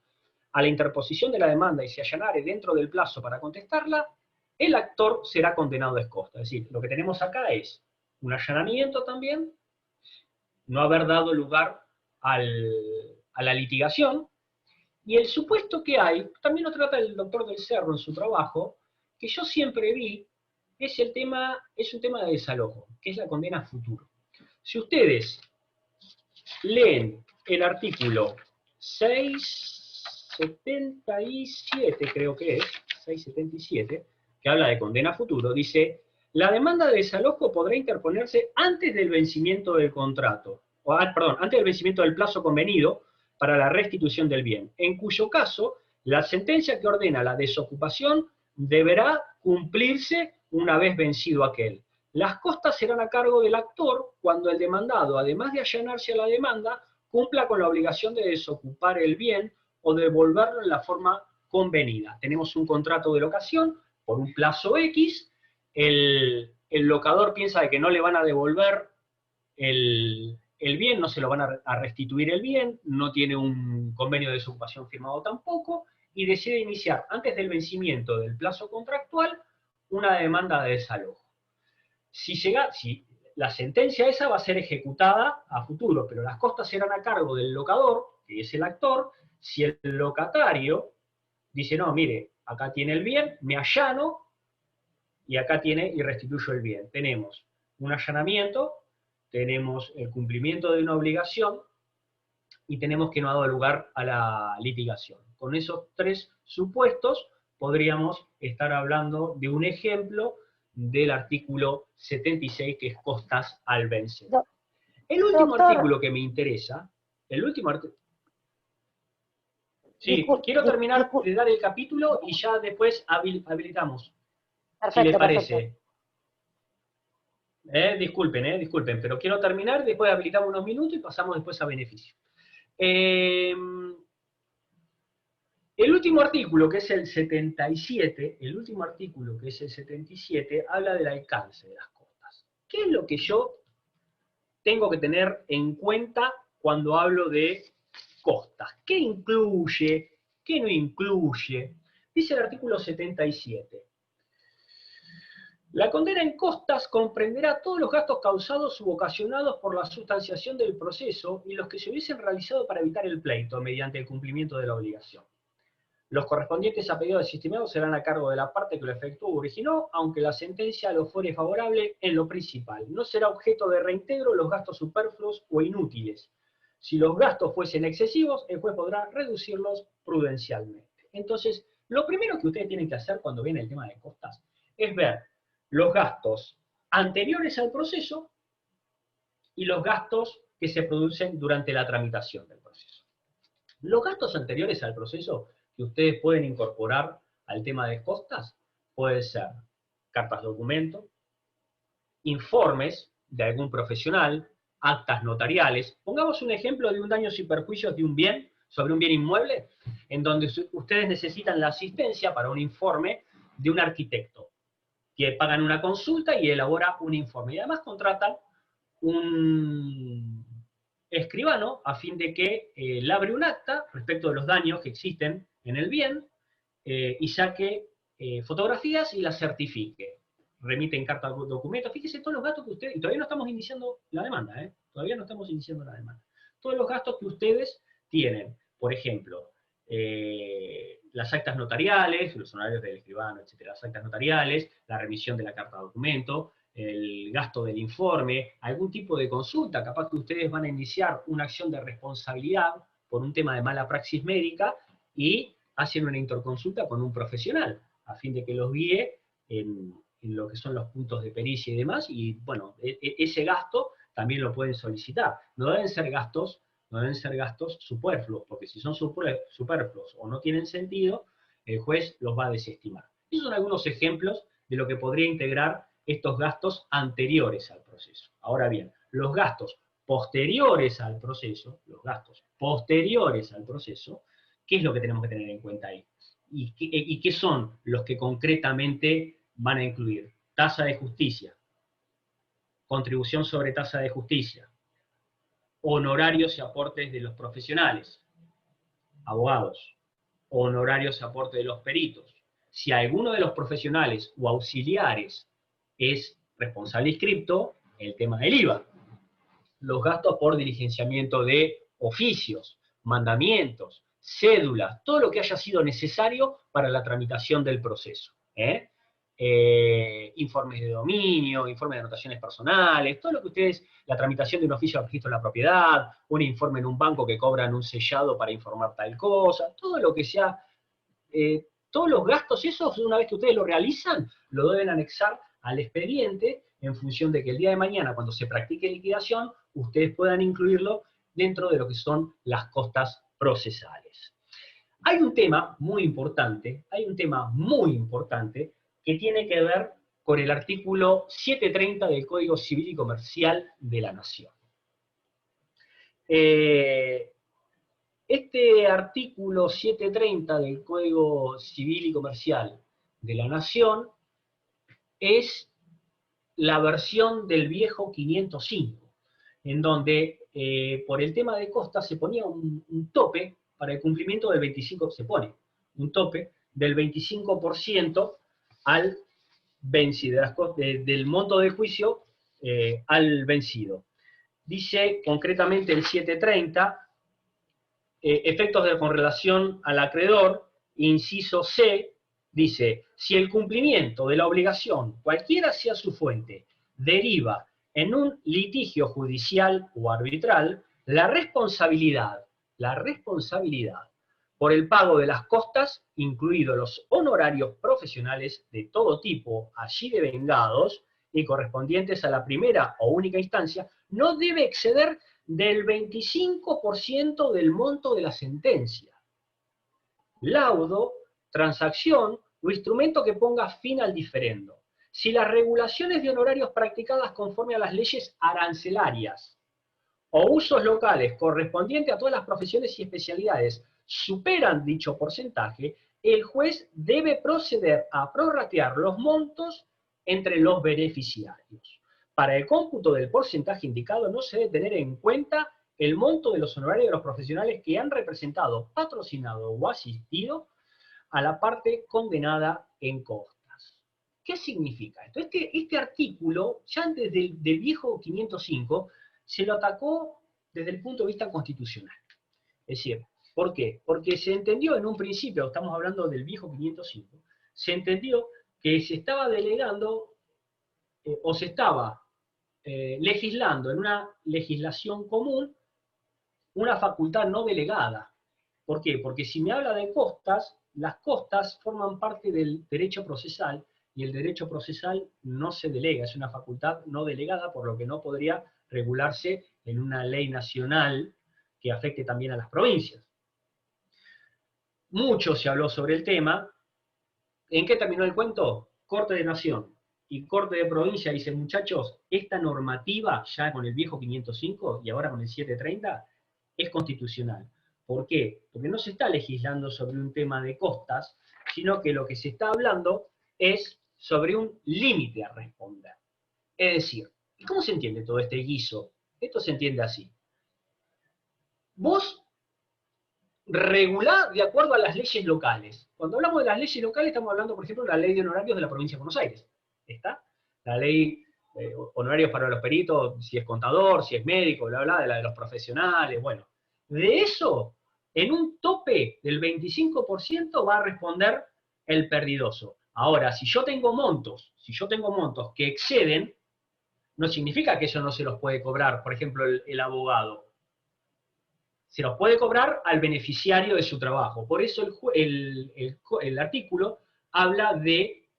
a la interposición de la demanda y se allanare dentro del plazo para contestarla, el actor será condenado a costa. Es decir, lo que tenemos acá es un allanamiento también, no haber dado lugar a la litigación, y el supuesto que hay, también lo trata el doctor del Cerro en su trabajo, que yo siempre vi, es un tema de desalojo, que es la condena a futuro. Si ustedes leen el artículo 677, creo que es, 677, que habla de condena a futuro, dice, la demanda de desalojo podrá interponerse antes del vencimiento del contrato, antes del vencimiento del plazo convenido para la restitución del bien, en cuyo caso la sentencia que ordena la desocupación deberá cumplirse una vez vencido aquel. Las costas serán a cargo del actor cuando el demandado, además de allanarse a la demanda, cumpla con la obligación de desocupar el bien o devolverlo en la forma convenida. Tenemos un contrato de locación por un plazo X, el locador piensa de que no le van a devolver el bien, no se lo van a restituir el bien, no tiene un convenio de desocupación firmado tampoco, y decide iniciar, antes del vencimiento del plazo contractual, una demanda de desalojo. Si la sentencia esa va a ser ejecutada a futuro, pero las costas serán a cargo del locador, que es el actor, si el locatario dice, no, mire, acá tiene el bien, me allano, y acá tiene y restituyo el bien. Tenemos un allanamiento, tenemos el cumplimiento de una obligación, y tenemos que no ha dado lugar a la litigación. Con esos tres supuestos podríamos estar hablando de un ejemplo del artículo 76, que es costas al vencedor. El último artículo que me interesa, el último artículo... Sí, quiero terminar de dar el capítulo y ya después habilitamos, perfecto, si les parece. Disculpen, pero quiero terminar, después habilitamos unos minutos y pasamos después a beneficio. El último artículo, que es el 77, habla del alcance de las costas. ¿Qué es lo que yo tengo que tener en cuenta cuando hablo de costas? ¿Qué incluye? ¿Qué no incluye? Dice el artículo 77. La condena en costas comprenderá todos los gastos causados u ocasionados por la sustanciación del proceso y los que se hubiesen realizado para evitar el pleito mediante el cumplimiento de la obligación. Los correspondientes a pedido desestimado serán a cargo de la parte que lo efectuó o originó, aunque la sentencia lo fuere favorable en lo principal. No será objeto de reintegro los gastos superfluos o inútiles. Si los gastos fuesen excesivos, el juez podrá reducirlos prudencialmente. Entonces, lo primero que ustedes tienen que hacer cuando viene el tema de costas es ver los gastos anteriores al proceso y los gastos que se producen durante la tramitación del proceso. Los gastos anteriores al proceso que ustedes pueden incorporar al tema de costas pueden ser cartas documento, informes de algún profesional, actas notariales. Pongamos un ejemplo de un daño y perjuicios de un bien, sobre un bien inmueble, en donde ustedes necesitan la asistencia para un informe de un arquitecto, que pagan una consulta y elabora un informe. Y además contratan un escribano a fin de que labre un acta respecto de los daños que existen en el bien y saque fotografías y las certifique. Remiten carta documento. Fíjese todos los gastos que ustedes, y todavía no estamos iniciando la demanda, todavía no estamos iniciando la demanda. Todos los gastos que ustedes tienen, por ejemplo, las actas notariales, los honorarios del escribano, etcétera, las actas notariales, la remisión de la carta documento, el gasto del informe, algún tipo de consulta, capaz que ustedes van a iniciar una acción de responsabilidad por un tema de mala praxis médica y hacen una interconsulta con un profesional, a fin de que los guíe en lo que son los puntos de pericia y demás, y bueno, ese gasto también lo pueden solicitar. No deben ser gastos superfluos, porque si son superfluos o no tienen sentido, el juez los va a desestimar. Esos son algunos ejemplos de lo que podría integrar estos gastos anteriores al proceso. Ahora bien, los gastos posteriores al proceso, ¿qué es lo que tenemos que tener en cuenta ahí? ¿Y qué son los que concretamente van a incluir? Tasa de justicia, contribución sobre tasa de justicia, honorarios y aportes de los profesionales, abogados, honorarios y aportes de los peritos. Si alguno de los profesionales o auxiliares es responsable inscripto, el tema del IVA. Los gastos por diligenciamiento de oficios, mandamientos, cédulas, todo lo que haya sido necesario para la tramitación del proceso. Informes de dominio, informes de anotaciones personales, todo lo que ustedes, la tramitación de un oficio de registro de la propiedad, un informe en un banco que cobran un sellado para informar tal cosa, todo lo que sea, todos los gastos esos, una vez que ustedes lo realizan, lo deben anexar al expediente en función de que el día de mañana, cuando se practique liquidación, ustedes puedan incluirlo dentro de lo que son las costas procesales. Hay un tema muy importante, que tiene que ver con el artículo 730 del Código Civil y Comercial de la Nación. Este artículo 730 del Código Civil y Comercial de la Nación es la versión del viejo 505, en donde por el tema de costas se ponía un tope para el cumplimiento del 25%, se pone un tope del 25% al vencido, del monto del juicio al vencido. Dice concretamente el 730, efectos con relación al acreedor, inciso C, dice, si el cumplimiento de la obligación, cualquiera sea su fuente, deriva en un litigio judicial o arbitral, la responsabilidad por el pago de las costas, incluidos los honorarios profesionales de todo tipo, allí devengados y correspondientes a la primera o única instancia, no debe exceder del 25% del monto de la sentencia. Laudo, transacción o instrumento que ponga fin al diferendo. Si las regulaciones de honorarios practicadas conforme a las leyes arancelarias o usos locales correspondientes a todas las profesiones y especialidades superan dicho porcentaje, el juez debe proceder a prorratear los montos entre los beneficiarios. para el cómputo del porcentaje indicado no se debe tener en cuenta el monto de los honorarios de los profesionales que han representado, patrocinado o asistido a la parte condenada en costas. ¿Qué significa esto? Este artículo, ya antes del viejo 505, se lo atacó desde el punto de vista constitucional. Es decir, ¿por qué? Porque se entendió en un principio, estamos hablando del viejo 505, se entendió que se estaba delegando o se estaba legislando en una legislación común una facultad no delegada. ¿Por qué? Porque si me habla de costas, las costas forman parte del derecho procesal, y el derecho procesal no se delega, es una facultad no delegada, por lo que no podría regularse en una ley nacional que afecte también a las provincias. Mucho se habló sobre el tema. ¿En qué terminó el cuento? Corte de Nación y Corte de Provincia dicen, muchachos, esta normativa, ya con el viejo 505 y ahora con el 730, es constitucional. ¿Por qué? Porque no se está legislando sobre un tema de costas, sino que lo que se está hablando es sobre un límite a responder. Es decir, ¿y cómo se entiende todo este guiso? Esto se entiende así. Vos regulá de acuerdo a las leyes locales. Cuando hablamos de las leyes locales, estamos hablando, por ejemplo, de la ley de honorarios de la provincia de Buenos Aires. ¿Está? La ley de honorarios para los peritos, si es contador, si es médico, bla, bla, de la de los profesionales, bueno. De eso, en un tope del 25% va a responder el perdidoso. Ahora, si yo tengo montos que exceden, no significa que eso no se los puede cobrar, por ejemplo, el abogado. Se los puede cobrar al beneficiario de su trabajo. Por eso el artículo habla de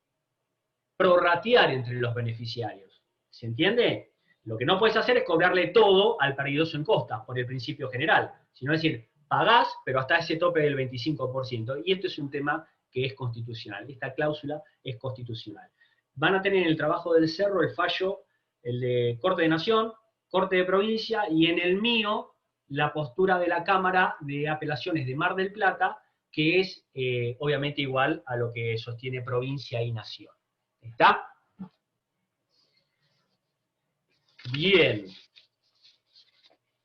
prorratear entre los beneficiarios. ¿Se entiende? Lo que no puedes hacer es cobrarle todo al perdidoso en costas, por el principio general, sino decir, pagás, pero hasta ese tope del 25%. Y esto es un tema que es constitucional. Esta cláusula es constitucional. Van a tener en el trabajo del Cerro el fallo, el de Corte de Nación, Corte de Provincia, y en el mío, la postura de la Cámara de Apelaciones de Mar del Plata, que es obviamente igual a lo que sostiene Provincia y Nación. ¿Está? Bien.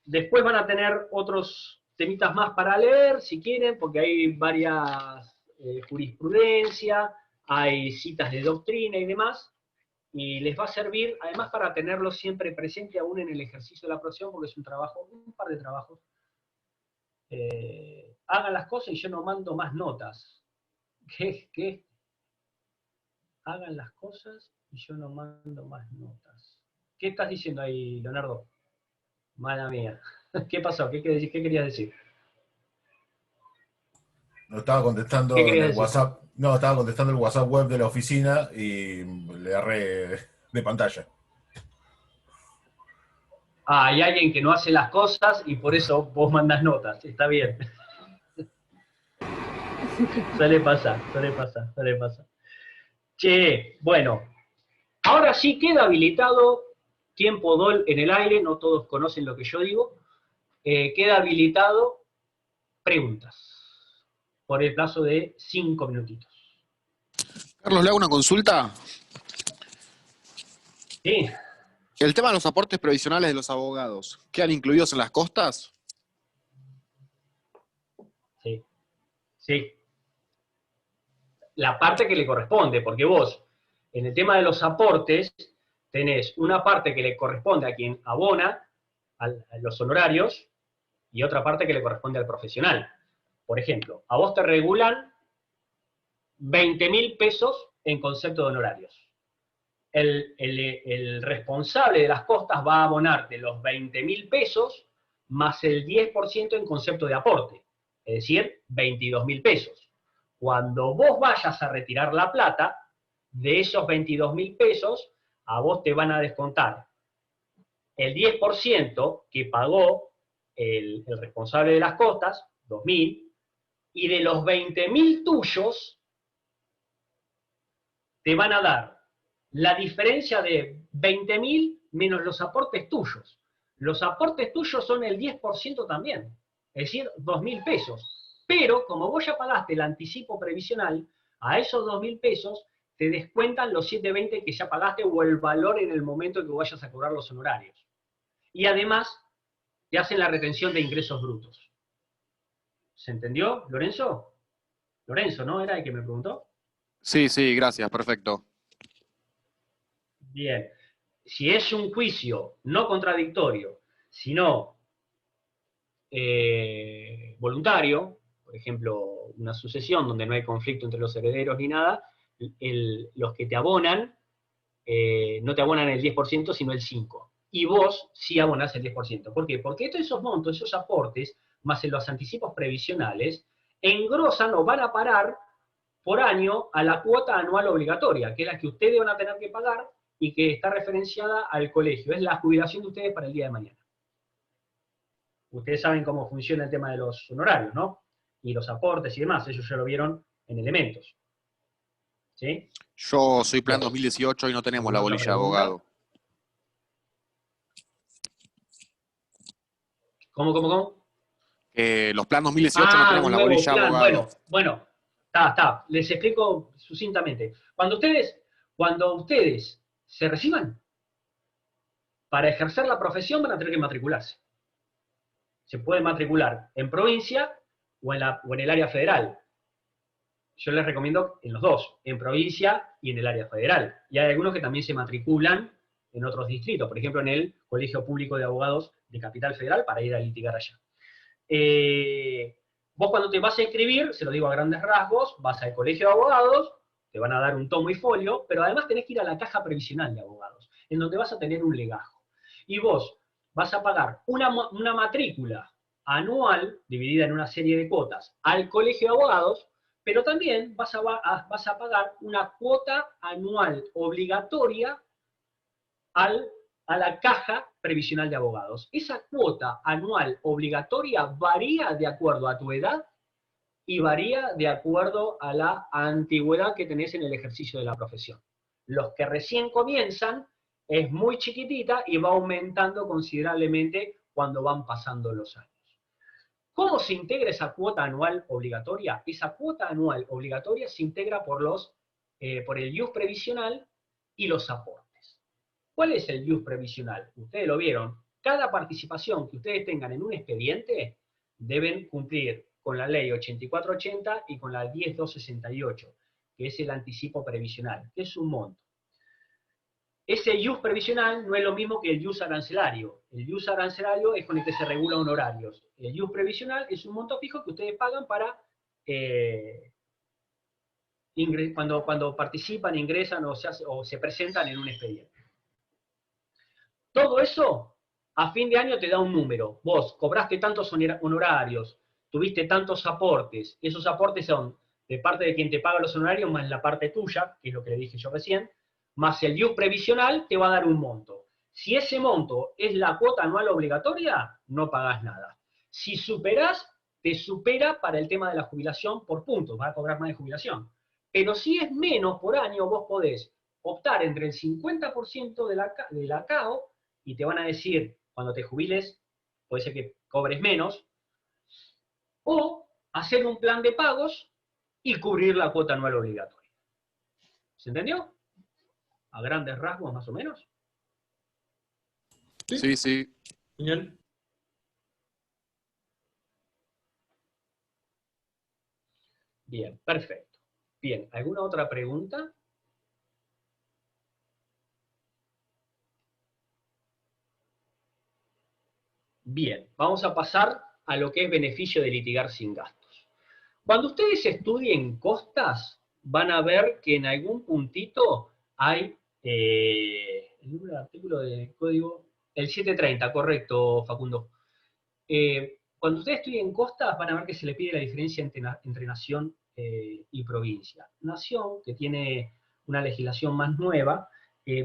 Después van a tener otros temitas más para leer, si quieren, porque hay varias jurisprudencia, hay citas de doctrina y demás, y les va a servir, además, para tenerlo siempre presente aún en el ejercicio de la profesión, porque es un trabajo, un par de trabajos. Hagan las cosas y yo no mando más notas. ¿Qué? Hagan las cosas y yo no mando más notas. ¿Qué estás diciendo ahí, Leonardo? Mala mía. ¿Qué pasó? ¿Qué querías decir? No estaba contestando en el WhatsApp. No, estaba contestando el WhatsApp web de la oficina y le agarré de pantalla. Ah, hay alguien que no hace las cosas y por eso vos mandás notas. Está bien. Suele pasar. Che, bueno. Ahora sí queda habilitado tiempo DOL en el aire. No todos conocen lo que yo digo. Queda habilitado preguntas. Por el plazo de 5 minutitos. Carlos, ¿le hago una consulta? Sí. El tema de los aportes previsionales de los abogados, ¿quedan incluidos en las costas? Sí. La parte que le corresponde, porque vos, en el tema de los aportes, tenés una parte que le corresponde a quien abona a los honorarios y otra parte que le corresponde al profesional. Por ejemplo, a vos te regulan 20.000 pesos en concepto de honorarios. El responsable de las costas va a abonar de los 20.000 pesos más el 10% en concepto de aporte, es decir, 22.000 pesos. Cuando vos vayas a retirar la plata, de esos 22.000 pesos, a vos te van a descontar el 10% que pagó el responsable de las costas, 2.000, y de los 20.000 tuyos, te van a dar la diferencia de 20.000 menos los aportes tuyos. Los aportes tuyos son el 10% también, es decir, 2.000 pesos. Pero, como vos ya pagaste el anticipo previsional, a esos 2.000 pesos te descuentan los 720 que ya pagaste o el valor en el momento en que vayas a cobrar los honorarios. Y además, te hacen la retención de ingresos brutos. ¿Se entendió, Lorenzo? Lorenzo, ¿no? ¿Era el que me preguntó? Sí, sí, gracias, perfecto. Bien. Si es un juicio no contradictorio, sino voluntario, por ejemplo, una sucesión donde no hay conflicto entre los herederos ni nada, los que te abonan, no te abonan el 10%, sino el 5%. Y vos sí abonás el 10%. ¿Por qué? Porque todos esos montos, esos aportes, más en los anticipos previsionales, engrosan o van a parar por año a la cuota anual obligatoria, que es la que ustedes van a tener que pagar y que está referenciada al colegio. Es la jubilación de ustedes para el día de mañana. Ustedes saben cómo funciona el tema de los honorarios, ¿no? Y los aportes y demás, ellos ya lo vieron en elementos. ¿Sí? Yo soy plan 2018 y no tenemos la bolilla de abogado. ¿Cómo? Los plan 2018 no tenemos la bolilla de abogado. Bueno, está. Les explico sucintamente. Cuando ustedes se reciban, para ejercer la profesión van a tener que matricularse. Se puede matricular en provincia o en el área federal. Yo les recomiendo en los dos, en provincia y en el área federal. Y hay algunos que también se matriculan en otros distritos, por ejemplo en el Colegio Público de Abogados de Capital Federal para ir a litigar allá. Vos cuando te vas a inscribir, se lo digo a grandes rasgos, vas al Colegio de Abogados, te van a dar un tomo y folio, pero además tenés que ir a la Caja Previsional de Abogados, en donde vas a tener un legajo. Y vos vas a pagar una matrícula anual, dividida en una serie de cuotas, al Colegio de Abogados, pero también vas a pagar una cuota anual obligatoria a la Caja Previsional de Abogados. Esa cuota anual obligatoria varía de acuerdo a tu edad y varía de acuerdo a la antigüedad que tenés en el ejercicio de la profesión. Los que recién comienzan es muy chiquitita y va aumentando considerablemente cuando van pasando los años. ¿Cómo se integra esa cuota anual obligatoria? Esa cuota anual obligatoria se integra por el IUS previsional y los aportes. ¿Cuál es el IUS previsional? Ustedes lo vieron. Cada participación que ustedes tengan en un expediente deben cumplir con la ley 8480 y con la 10268, que es el anticipo previsional, que es un monto. Ese IUS previsional no es lo mismo que el IUS arancelario. El IUS arancelario es con el que se regulan honorarios. El IUS previsional es un monto fijo que ustedes pagan para cuando participan, ingresan o se presentan en un expediente. Todo eso, a fin de año te da un número. Vos cobraste tantos honorarios, tuviste tantos aportes. Esos aportes son de parte de quien te paga los honorarios más la parte tuya, que es lo que le dije yo recién, más el IUS previsional te va a dar un monto. Si ese monto es la cuota anual obligatoria, no pagás nada. Si superás, te supera para el tema de la jubilación por puntos, vas a cobrar más de jubilación. Pero si es menos por año, vos podés optar entre el 50% de la CAO, y te van a decir, cuando te jubiles, puede ser que cobres menos, o hacer un plan de pagos y cubrir la cuota anual obligatoria. ¿Se entendió? A grandes rasgos, más o menos. Sí, sí. Genial. Bien, perfecto. Bien, ¿alguna otra pregunta? Bien, vamos a pasar a lo que es beneficio de litigar sin gastos. Cuando ustedes estudien costas, van a ver que en algún puntito hay el número de artículo de código, el 730, correcto, Facundo. Cuando ustedes estudien costas, van a ver que se le pide la diferencia entre nación y provincia. Nación, que tiene una legislación más nueva,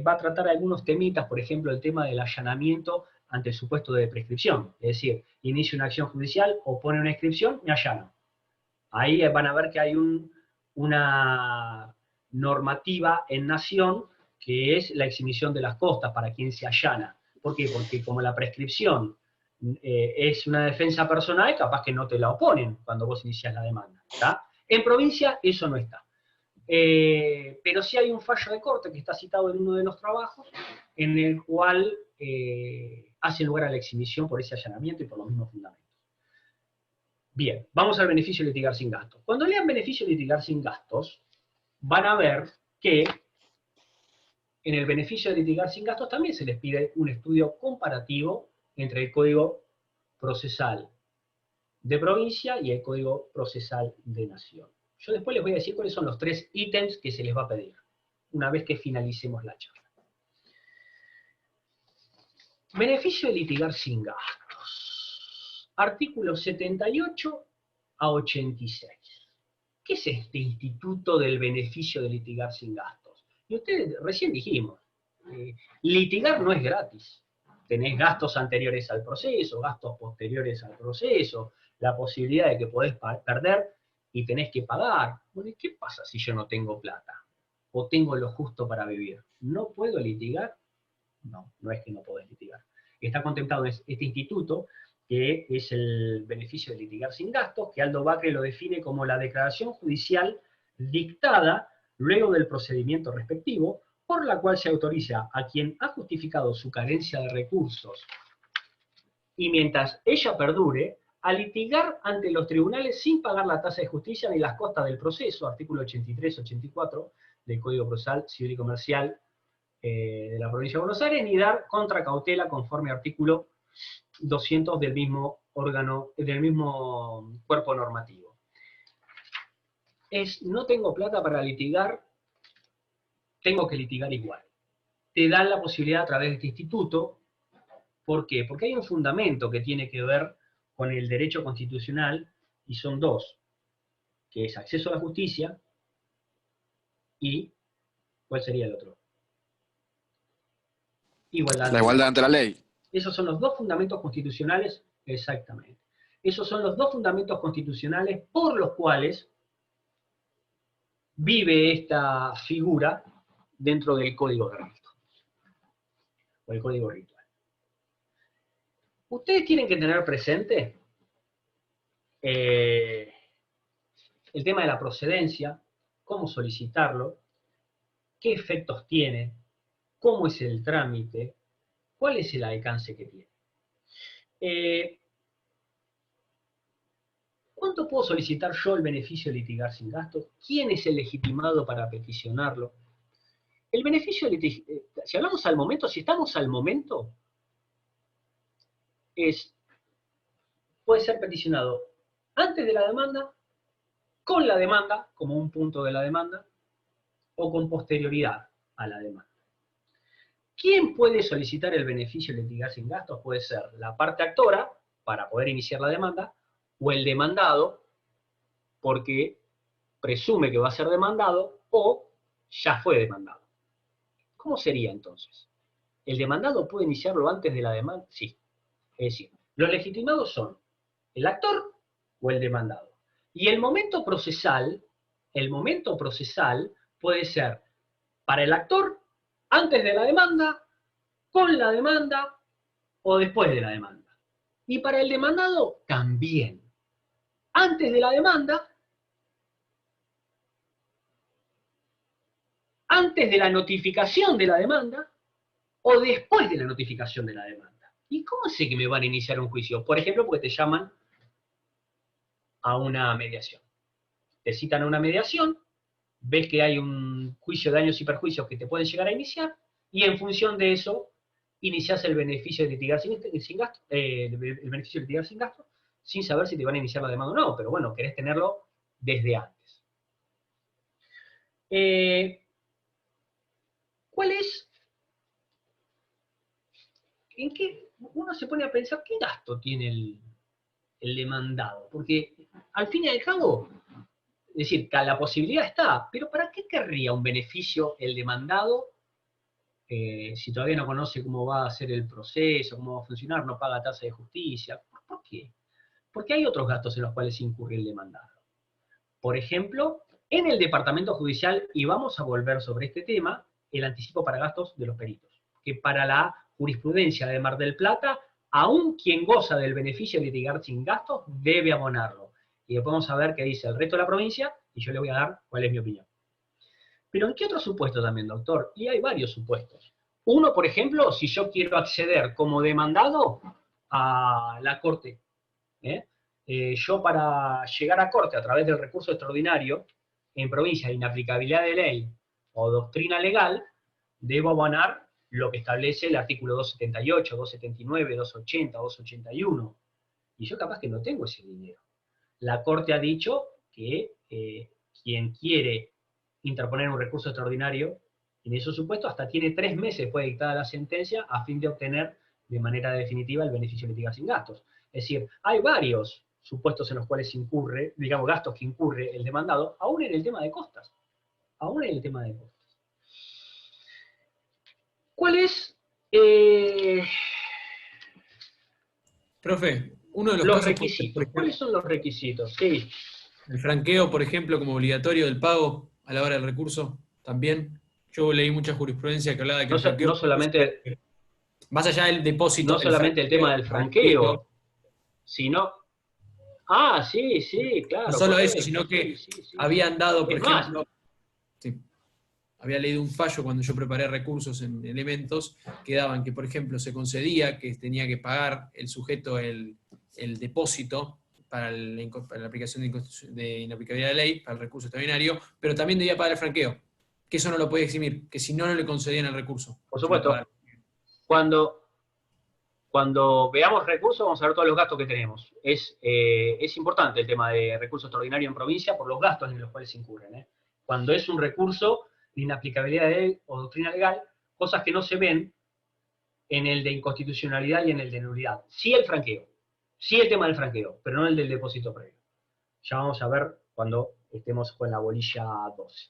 va a tratar algunos temitas, por ejemplo, el tema del allanamiento ante el supuesto de prescripción. Es decir, inicio una acción judicial, opone una inscripción, me allano. Ahí van a ver que hay una normativa en nación que es la exhibición de las costas para quien se allana. ¿Por qué? Porque como la prescripción es una defensa personal, capaz que no te la oponen cuando vos iniciás la demanda. ¿Está? En provincia eso no está. Pero sí hay un fallo de corte que está citado en uno de los trabajos, en el cual hace lugar a la exhibición por ese allanamiento y por los mismos fundamentos. Bien, vamos al beneficio de litigar sin gastos. Cuando lean beneficio de litigar sin gastos, van a ver que en el beneficio de litigar sin gastos también se les pide un estudio comparativo entre el Código Procesal de provincia y el Código Procesal de nación. Yo después les voy a decir cuáles son los 3 ítems que se les va a pedir, una vez que finalicemos la charla. Beneficio de litigar sin gastos. Artículos 78 a 86. ¿Qué es este instituto del beneficio de litigar sin gastos? Y ustedes recién dijimos, litigar no es gratis. Tenés gastos anteriores al proceso, gastos posteriores al proceso, la posibilidad de que podés perder y tenés que pagar. Bueno, ¿qué pasa si yo no tengo plata? ¿O tengo lo justo para vivir? ¿No puedo litigar? No, no es que no podés litigar. Está contemplado este instituto, que es el beneficio de litigar sin gastos, que Aldo Bacre lo define como la declaración judicial dictada luego del procedimiento respectivo, por la cual se autoriza a quien ha justificado su carencia de recursos y mientras ella perdure, a litigar ante los tribunales sin pagar la tasa de justicia ni las costas del proceso, artículo 83-84 del Código Procesal Civil y Comercial de la Provincia de Buenos Aires, ni dar contracautela conforme artículo 200 del mismo órgano, del mismo cuerpo normativo. No tengo plata para litigar, tengo que litigar igual. Te dan la posibilidad a través de este instituto. ¿Por qué? Porque hay un fundamento que tiene que ver con el derecho constitucional, y son 2, que es acceso a la justicia y, ¿cuál sería el otro? Igualdad. La igualdad ante la ley. Esos son los 2 fundamentos constitucionales, exactamente. Esos son los 2 fundamentos constitucionales por los cuales vive esta figura dentro del Código de Rito, o el Código Ritual. Ustedes tienen que tener presente el tema de la procedencia, cómo solicitarlo, qué efectos tiene, cómo es el trámite, cuál es el alcance que tiene. ¿Cuánto puedo solicitar yo el beneficio de litigar sin gastos? ¿Quién es el legitimado para peticionarlo? El beneficio de litigar, si hablamos al momento, si estamos al momento, puede ser peticionado antes de la demanda, con la demanda, como un punto de la demanda, o con posterioridad a la demanda. ¿Quién puede solicitar el beneficio de litigar sin gastos? Puede ser la parte actora, para poder iniciar la demanda, o el demandado, porque presume que va a ser demandado, o ya fue demandado. ¿Cómo sería entonces? ¿El demandado puede iniciarlo antes de la demanda? Sí. Es decir, los legitimados son el actor o el demandado. Y el momento procesal puede ser para el actor antes de la demanda, con la demanda o después de la demanda. Y para el demandado también. Antes de la demanda, antes de la notificación de la demanda o después de la notificación de la demanda. ¿Y cómo sé que me van a iniciar un juicio? Por ejemplo, porque te llaman a una mediación. Te citan a una mediación, ves que hay un juicio de daños y perjuicios que te pueden llegar a iniciar, y en función de eso, iniciás el beneficio de litigar sin gasto, el beneficio de litigar sin gasto, sin saber si te van a iniciar la demanda o no, pero bueno, querés tenerlo desde antes. ¿Cuál es? ¿En qué? Uno se pone a pensar, ¿qué gasto tiene el demandado? Porque al fin y al cabo, es decir, la posibilidad está, pero ¿para qué querría un beneficio el demandado si todavía no conoce cómo va a ser el proceso, cómo va a funcionar, no paga tasa de justicia? ¿Por qué? Porque hay otros gastos en los cuales incurre el demandado. Por ejemplo, en el departamento judicial, y vamos a volver sobre este tema, el anticipo para gastos de los peritos, que para la jurisprudencia de Mar del Plata, aún quien goza del beneficio de litigar sin gastos, debe abonarlo. Y después vamos a ver qué dice el resto de la provincia, y yo le voy a dar cuál es mi opinión. ¿Pero en qué otro supuesto también, doctor? Y hay varios supuestos. Uno, por ejemplo, si yo quiero acceder como demandado a la corte. Yo para llegar a corte a través del recurso extraordinario, en provincia de inaplicabilidad de ley o doctrina legal, debo abonar lo que establece el artículo 278, 279, 280, 281. Y yo capaz que no tengo ese dinero. La Corte ha dicho que quien quiere interponer un recurso extraordinario, en esos supuestos, hasta tiene 3 meses después de dictada la sentencia a fin de obtener de manera definitiva el beneficio de litigar sin gastos. Es decir, hay varios supuestos en los cuales incurre, digamos, gastos que incurre el demandado, aún en el tema de costas. Aún en el tema de costas. ¿Cuál es Profe, uno de los los casos, requisitos? por ejemplo, ¿Cuáles son los requisitos? Sí. el franqueo, por ejemplo, como obligatorio del pago a la hora del recurso, también. Yo leí mucha jurisprudencia que hablaba de que No, el franqueo, no solamente, más allá del depósito, no solamente el tema del franqueo, sino... Ah, sí, sí, claro. no solo correcto, eso, sino que sí. habían dado, por Es más, ejemplo, sí, había leído un fallo cuando yo preparé recursos en elementos que daban que, por ejemplo, se concedía que tenía que pagar el sujeto el depósito para la aplicación de inaplicabilidad de ley, para el recurso extraordinario, pero también debía pagar el franqueo, que eso no lo podía eximir, que si no, no le concedían el recurso. por supuesto, cuando veamos recursos vamos a ver todos los gastos que tenemos. Es importante el tema de recurso extraordinario en provincia por los gastos en los cuales incurren. Cuando es un recurso de inaplicabilidad de ley o doctrina legal, cosas que no se ven en el de inconstitucionalidad y en el de nulidad. Sí el franqueo, sí el tema del franqueo, pero no el del depósito previo. Ya vamos a ver cuando estemos con la bolilla 12.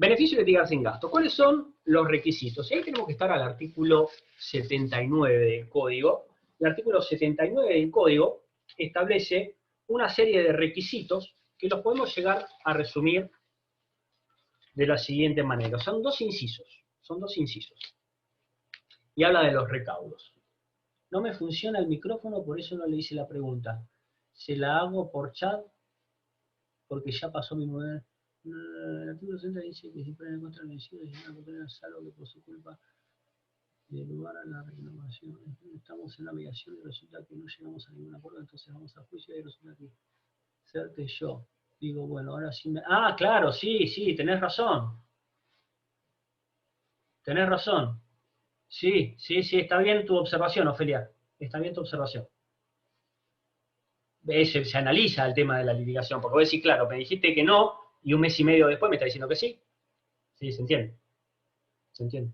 Beneficio de litigar sin gasto. ¿Cuáles son los requisitos? Y ahí tenemos que estar al artículo 79 del Código. El artículo 79 del Código establece una serie de requisitos que los podemos llegar a resumir de la siguiente manera. Son dos incisos. Y habla de los recaudos. No me funciona el micrófono, por eso no le hice la pregunta. Se la hago por chat, porque ya pasó mi momento. El artículo 60 dice que si pueden encontrar vencidos y una compañía salvo que por su culpa de lugar a la reclamación. Estamos en la mediación y resulta que no llegamos a ningún acuerdo, entonces vamos a juicio y resulta que serte yo. Digo, bueno, ahora sí me... Ah, claro, sí, tenés razón. Tenés razón. Sí, está bien tu observación, Ofelia. Está bien tu observación. Se analiza el tema de la litigación, porque vos decís, claro, me dijiste que no, y un mes y medio después me está diciendo que sí. Sí, se entiende. Se entiende.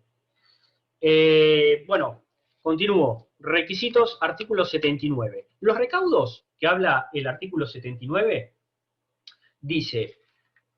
Bueno, continúo. Requisitos, artículo 79. Los recaudos que habla el artículo 79 dice,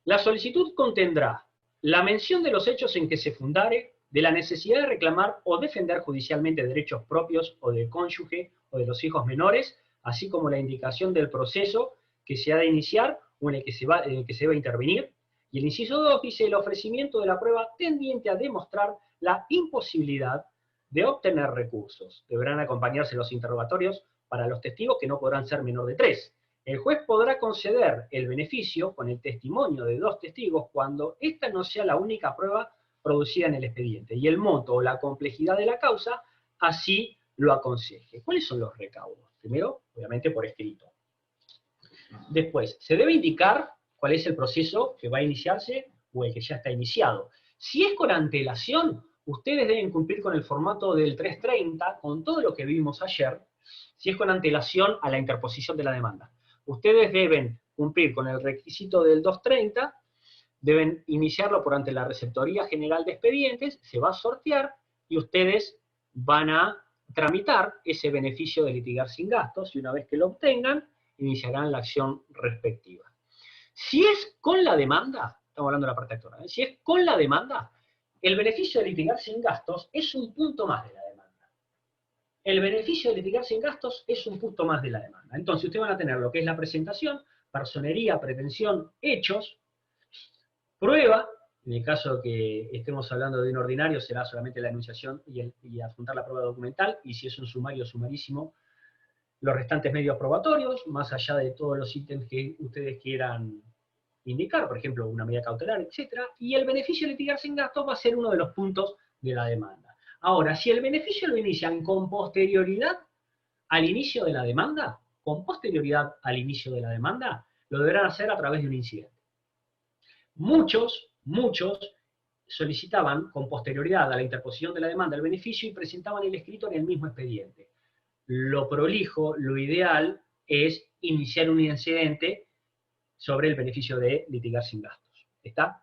la solicitud contendrá la mención de los hechos en que se fundare, de la necesidad de reclamar o defender judicialmente derechos propios o del cónyuge o de los hijos menores, así como la indicación del proceso que se ha de iniciar o en el que se va a intervenir. Y el inciso 2 dice el ofrecimiento de la prueba tendiente a demostrar la imposibilidad de obtener recursos. Deberán acompañarse los interrogatorios para los testigos que no podrán ser menor de 3. El juez podrá conceder el beneficio con el testimonio de 2 testigos cuando esta no sea la única prueba producida en el expediente y el monto o la complejidad de la causa así lo aconseje. ¿Cuáles son los recaudos? Primero, obviamente por escrito. Después, se debe indicar cuál es el proceso que va a iniciarse o el que ya está iniciado. Si es con antelación, ustedes deben cumplir con el formato del 330, con todo lo que vimos ayer, si es con antelación a la interposición de la demanda. Ustedes deben cumplir con el requisito del 230, deben iniciarlo por ante la Receptoría General de Expedientes, se va a sortear y ustedes van a tramitar ese beneficio de litigar sin gastos y una vez que lo obtengan, iniciarán la acción respectiva. Si es con la demanda, estamos hablando de la parte actora, si es con la demanda, el beneficio de litigar sin gastos es un punto más de la demanda. El beneficio de litigar sin gastos es un punto más de la demanda. Entonces ustedes van a tener lo que es la presentación, personería, pretensión, hechos, prueba, en el caso que estemos hablando de un ordinario será solamente la enunciación y adjuntar la prueba documental, y si es un sumario sumarísimo, los restantes medios probatorios, más allá de todos los ítems que ustedes quieran indicar, por ejemplo, una medida cautelar, etc. Y el beneficio de litigar sin gastos va a ser uno de los puntos de la demanda. Ahora, si el beneficio lo inician con posterioridad al inicio de la demanda, lo deberán hacer a través de un incidente. Muchos solicitaban con posterioridad a la interposición de la demanda el beneficio y presentaban el escrito en el mismo expediente. Lo prolijo, lo ideal es iniciar un incidente sobre el beneficio de litigar sin gastos. ¿Está?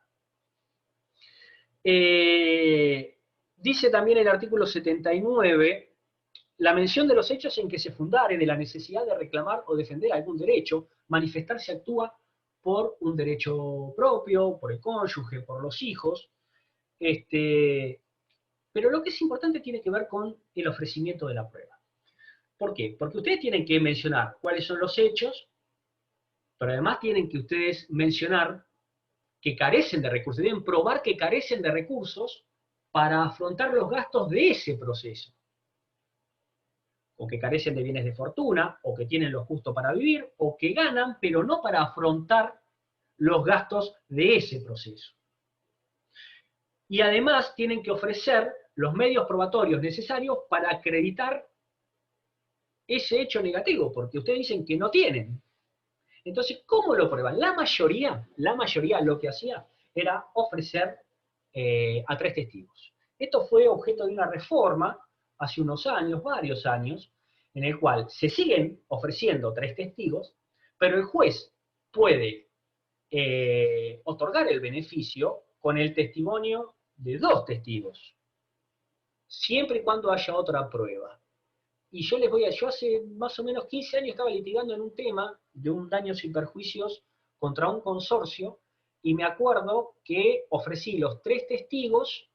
Dice también el artículo 79, la mención de los hechos en que se fundare de la necesidad de reclamar o defender algún derecho, manifestarse actúa por un derecho propio, por el cónyuge, por los hijos. Pero lo que es importante tiene que ver con el ofrecimiento de la prueba. ¿Por qué? Porque ustedes tienen que mencionar cuáles son los hechos, pero además tienen que ustedes mencionar que carecen de recursos, deben probar que carecen de recursos para afrontar los gastos de ese proceso. O que carecen de bienes de fortuna, o que tienen lo justo para vivir, o que ganan, pero no para afrontar los gastos de ese proceso. Y además tienen que ofrecer los medios probatorios necesarios para acreditar ese hecho negativo, porque ustedes dicen que no tienen. Entonces, ¿cómo lo prueban? La mayoría lo que hacía era ofrecer a 3 testigos. Esto fue objeto de una reforma hace unos años, varios años, en el cual se siguen ofreciendo 3 testigos, pero el juez puede otorgar el beneficio con el testimonio de 2 testigos, siempre y cuando haya otra prueba. Y yo hace más o menos 15 años estaba litigando en un tema de un daños y perjuicios contra un consorcio, y me acuerdo que ofrecí los 3 testigos,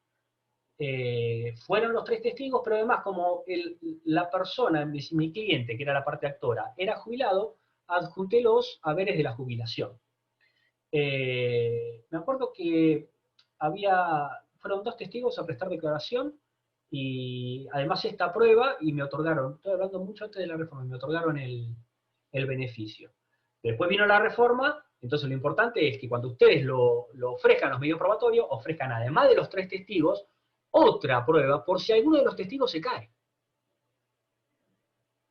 fueron los 3 testigos, pero además como la persona, mi cliente, que era la parte actora, era jubilado, adjunté los haberes de la jubilación. Me acuerdo que fueron 2 testigos a prestar declaración, y además esta prueba, y me otorgaron, estoy hablando mucho antes de la reforma, me otorgaron el beneficio. Después vino la reforma, entonces lo importante es que cuando ustedes lo ofrezcan los medios probatorios, ofrezcan además de los 3 testigos, otra prueba por si alguno de los testigos se cae.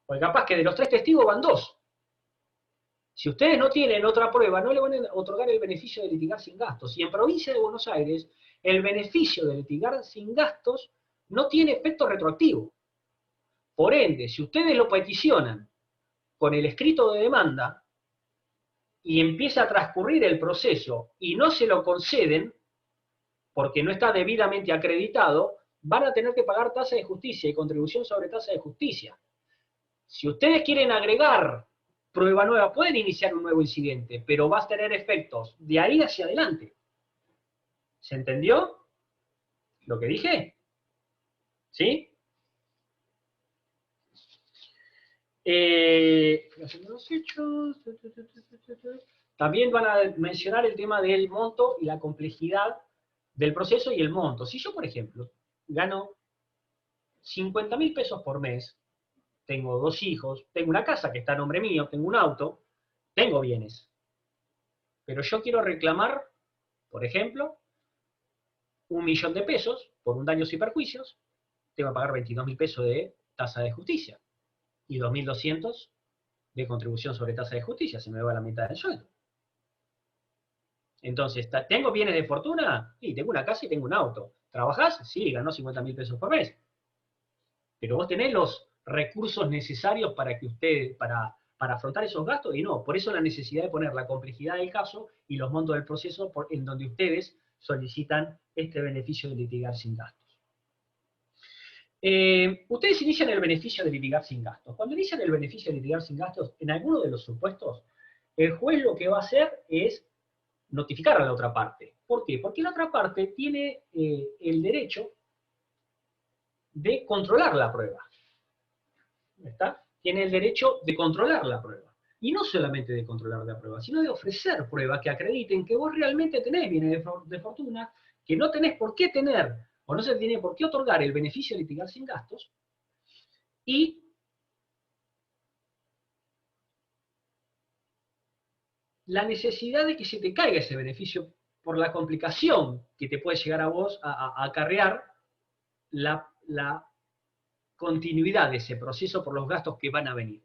Porque capaz que de los 3 testigos van 2. Si ustedes no tienen otra prueba, no le van a otorgar el beneficio de litigar sin gastos. Y en provincia de Buenos Aires, el beneficio de litigar sin gastos no tiene efecto retroactivo. Por ende, si ustedes lo peticionan con el escrito de demanda y empieza a transcurrir el proceso y no se lo conceden porque no está debidamente acreditado, van a tener que pagar tasa de justicia y contribución sobre tasa de justicia. Si ustedes quieren agregar prueba nueva, pueden iniciar un nuevo incidente, pero va a tener efectos de ahí hacia adelante. ¿Se entendió lo que dije? ¿Sí? También van a mencionar el tema del monto y la complejidad del proceso y el monto. Si yo, por ejemplo, gano 50.000 pesos por mes, tengo 2 hijos, tengo una casa que está a nombre mío, tengo un auto, tengo bienes. Pero yo quiero reclamar, por ejemplo, 1.000.000 de pesos por un daños y perjuicios, tengo que pagar 22.000 pesos de tasa de justicia y 2.200 de contribución sobre tasa de justicia, se me va la mitad del sueldo. Entonces, ¿tengo bienes de fortuna? Sí, tengo una casa y tengo un auto. ¿Trabajás? Sí, ganó 50.000 pesos por mes. Pero vos tenés los recursos necesarios para afrontar esos gastos, y no. Por eso la necesidad de poner la complejidad del caso y los montos del proceso en donde ustedes solicitan este beneficio de litigar sin gastos. Ustedes inician el beneficio de litigar sin gastos. Cuando inician el beneficio de litigar sin gastos, en alguno de los supuestos, el juez lo que va a hacer es notificar a la otra parte. ¿Por qué? Porque la otra parte tiene el derecho de controlar la prueba. ¿Está? Tiene el derecho de controlar la prueba. Y no solamente de controlar la prueba, sino de ofrecer pruebas que acrediten que vos realmente tenés bienes de fortuna, que no tenés por qué tener, o no se tiene por qué otorgar el beneficio de litigar sin gastos, y la necesidad de que se te caiga ese beneficio por la complicación que te puede llegar a vos a acarrear la continuidad de ese proceso por los gastos que van a venir.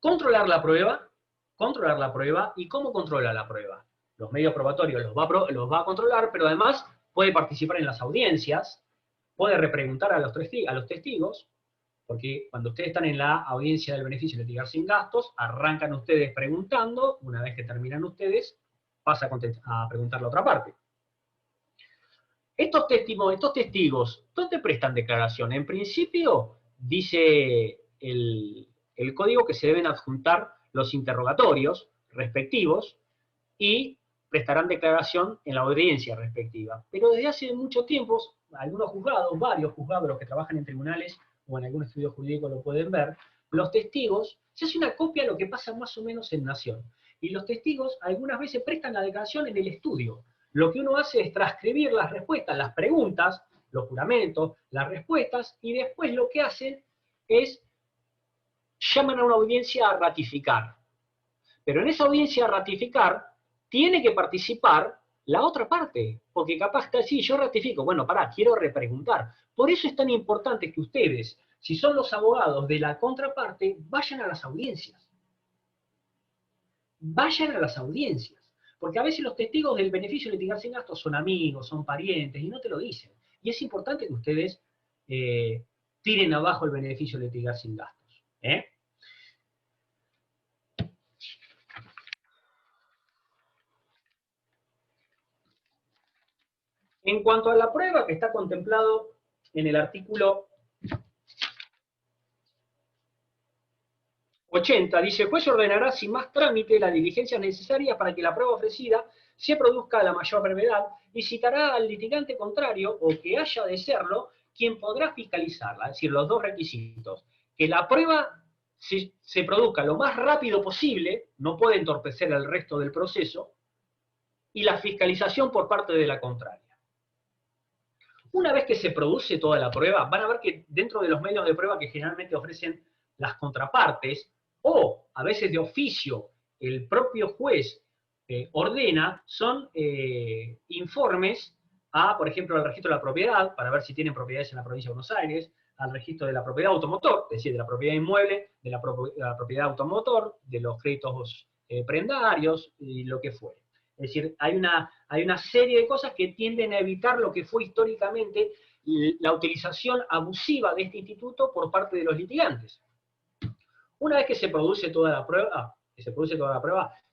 Controlar la prueba, ¿y cómo controla la prueba? Los medios probatorios los va a controlar, pero además puede participar en las audiencias, puede repreguntar a los testigos, porque cuando ustedes están en la audiencia del beneficio de litigar sin gastos, arrancan ustedes preguntando, una vez que terminan ustedes, pasa a preguntar la otra parte. Estos testigos, ¿dónde prestan declaración? En principio, dice el código que se deben adjuntar los interrogatorios respectivos y prestarán declaración en la audiencia respectiva. Pero desde hace mucho tiempo, algunos juzgados, varios juzgados, los que trabajan en tribunales o en algún estudio jurídico lo pueden ver, los testigos, se hace una copia de lo que pasa más o menos en Nación. Y los testigos algunas veces prestan la declaración en el estudio. Lo que uno hace es transcribir las respuestas, las preguntas, los juramentos, las respuestas, y después lo que hacen es llaman a una audiencia a ratificar. Pero en esa audiencia a ratificar tiene que participar la otra parte, porque capaz que sí, yo ratifico, bueno, pará, quiero repreguntar. Por eso es tan importante que ustedes, si son los abogados de la contraparte, vayan a las audiencias. Vayan a las audiencias. Porque a veces los testigos del beneficio de litigar sin gastos son amigos, son parientes, y no te lo dicen. Y es importante que ustedes tiren abajo el beneficio de litigar sin gastos. En cuanto a la prueba que está contemplado en el artículo 80, dice, el juez ordenará sin más trámite las diligencias necesarias para que la prueba ofrecida se produzca a la mayor brevedad y citará al litigante contrario, o que haya de serlo, quien podrá fiscalizarla. Es decir, los dos requisitos. Que la prueba se produzca lo más rápido posible, no puede entorpecer el resto del proceso, y la fiscalización por parte de la contraria. Una vez que se produce toda la prueba, van a ver que dentro de los medios de prueba que generalmente ofrecen las contrapartes, o a veces de oficio el propio juez ordena, son informes a, por ejemplo, al registro de la propiedad, para ver si tienen propiedades en la provincia de Buenos Aires, al registro de la propiedad automotor, es decir, de la propiedad inmueble, de la propiedad automotor, de los créditos prendarios, y lo que fuere. Es decir, hay una serie de cosas que tienden a evitar lo que fue históricamente la utilización abusiva de este instituto por parte de los litigantes. Una vez que se produce toda la prueba,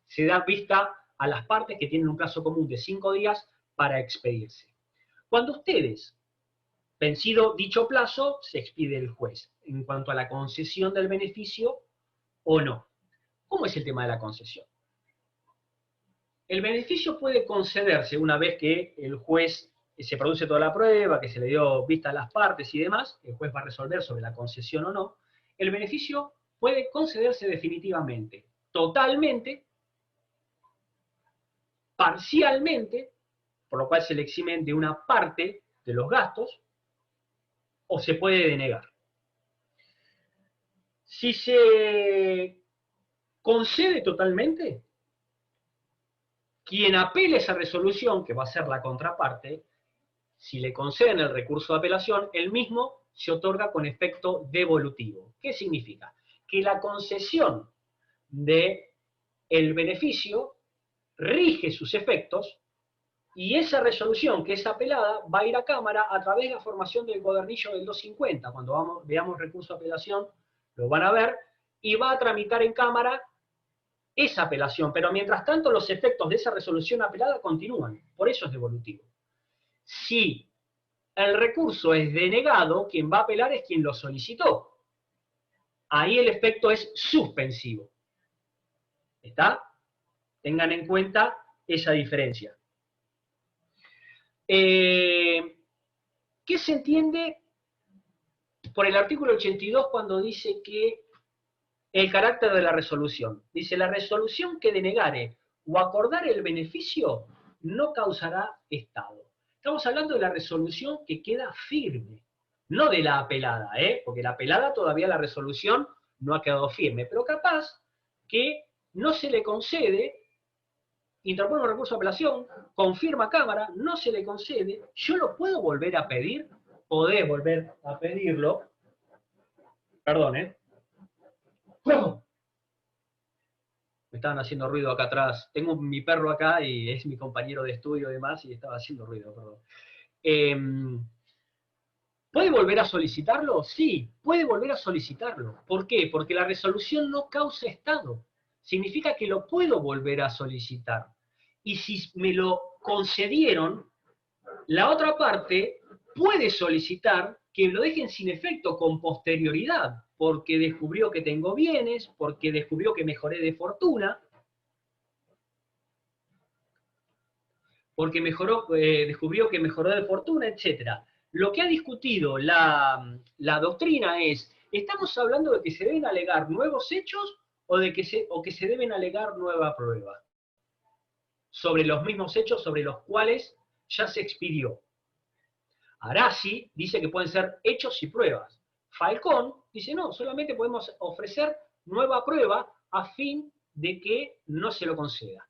se da vista a las partes que tienen un plazo común de 5 días para expedirse. Cuando ustedes, vencido dicho plazo, se expide el juez en cuanto a la concesión del beneficio o no. ¿Cómo es el tema de la concesión? El beneficio puede concederse una vez que el juez se produce toda la prueba, que se le dio vista a las partes y demás, el juez va a resolver sobre la concesión o no. El beneficio puede concederse definitivamente, totalmente, parcialmente, por lo cual se le eximen de una parte de los gastos, o se puede denegar. Si se concede totalmente, quien apele esa resolución, que va a ser la contraparte, si le conceden el recurso de apelación, el mismo se otorga con efecto devolutivo. ¿Qué significa? Que la concesión del beneficio rige sus efectos y esa resolución que es apelada va a ir a Cámara a través de la formación del cuadernillo del 250. Cuando veamos recurso de apelación, lo van a ver, y va a tramitar en Cámara esa apelación, pero mientras tanto los efectos de esa resolución apelada continúan, por eso es devolutivo. Si el recurso es denegado, quien va a apelar es quien lo solicitó. Ahí el efecto es suspensivo. ¿Está? Tengan en cuenta esa diferencia. ¿Qué se entiende por el artículo 82 cuando dice que el carácter de la resolución? Dice, la resolución que denegare o acordare el beneficio no causará estado. Estamos hablando de la resolución que queda firme, no de la apelada, porque la apelada todavía la resolución no ha quedado firme, pero capaz que no se le concede, interpone un recurso de apelación, confirma Cámara, no se le concede, yo lo puedo volver a pedir, podés volver a pedirlo, perdón, me estaban haciendo ruido acá atrás, tengo mi perro acá y es mi compañero de estudio y demás, y estaba haciendo ruido, perdón. ¿Puede volver a solicitarlo? Sí, puede volver a solicitarlo. ¿Por qué? Porque la resolución no causa estado. Significa que lo puedo volver a solicitar. Y si me lo concedieron, la otra parte puede solicitar que lo dejen sin efecto con posterioridad, porque descubrió que tengo bienes, porque descubrió que mejoré de fortuna, porque descubrió que mejoró de fortuna, etc. Lo que ha discutido la doctrina es, ¿estamos hablando de que se deben alegar nuevos hechos o que se deben alegar nueva prueba sobre los mismos hechos sobre los cuales ya se expidió? Arasi dice que pueden ser hechos y pruebas. Falcón dice, no, solamente podemos ofrecer nueva prueba a fin de que no se lo conceda.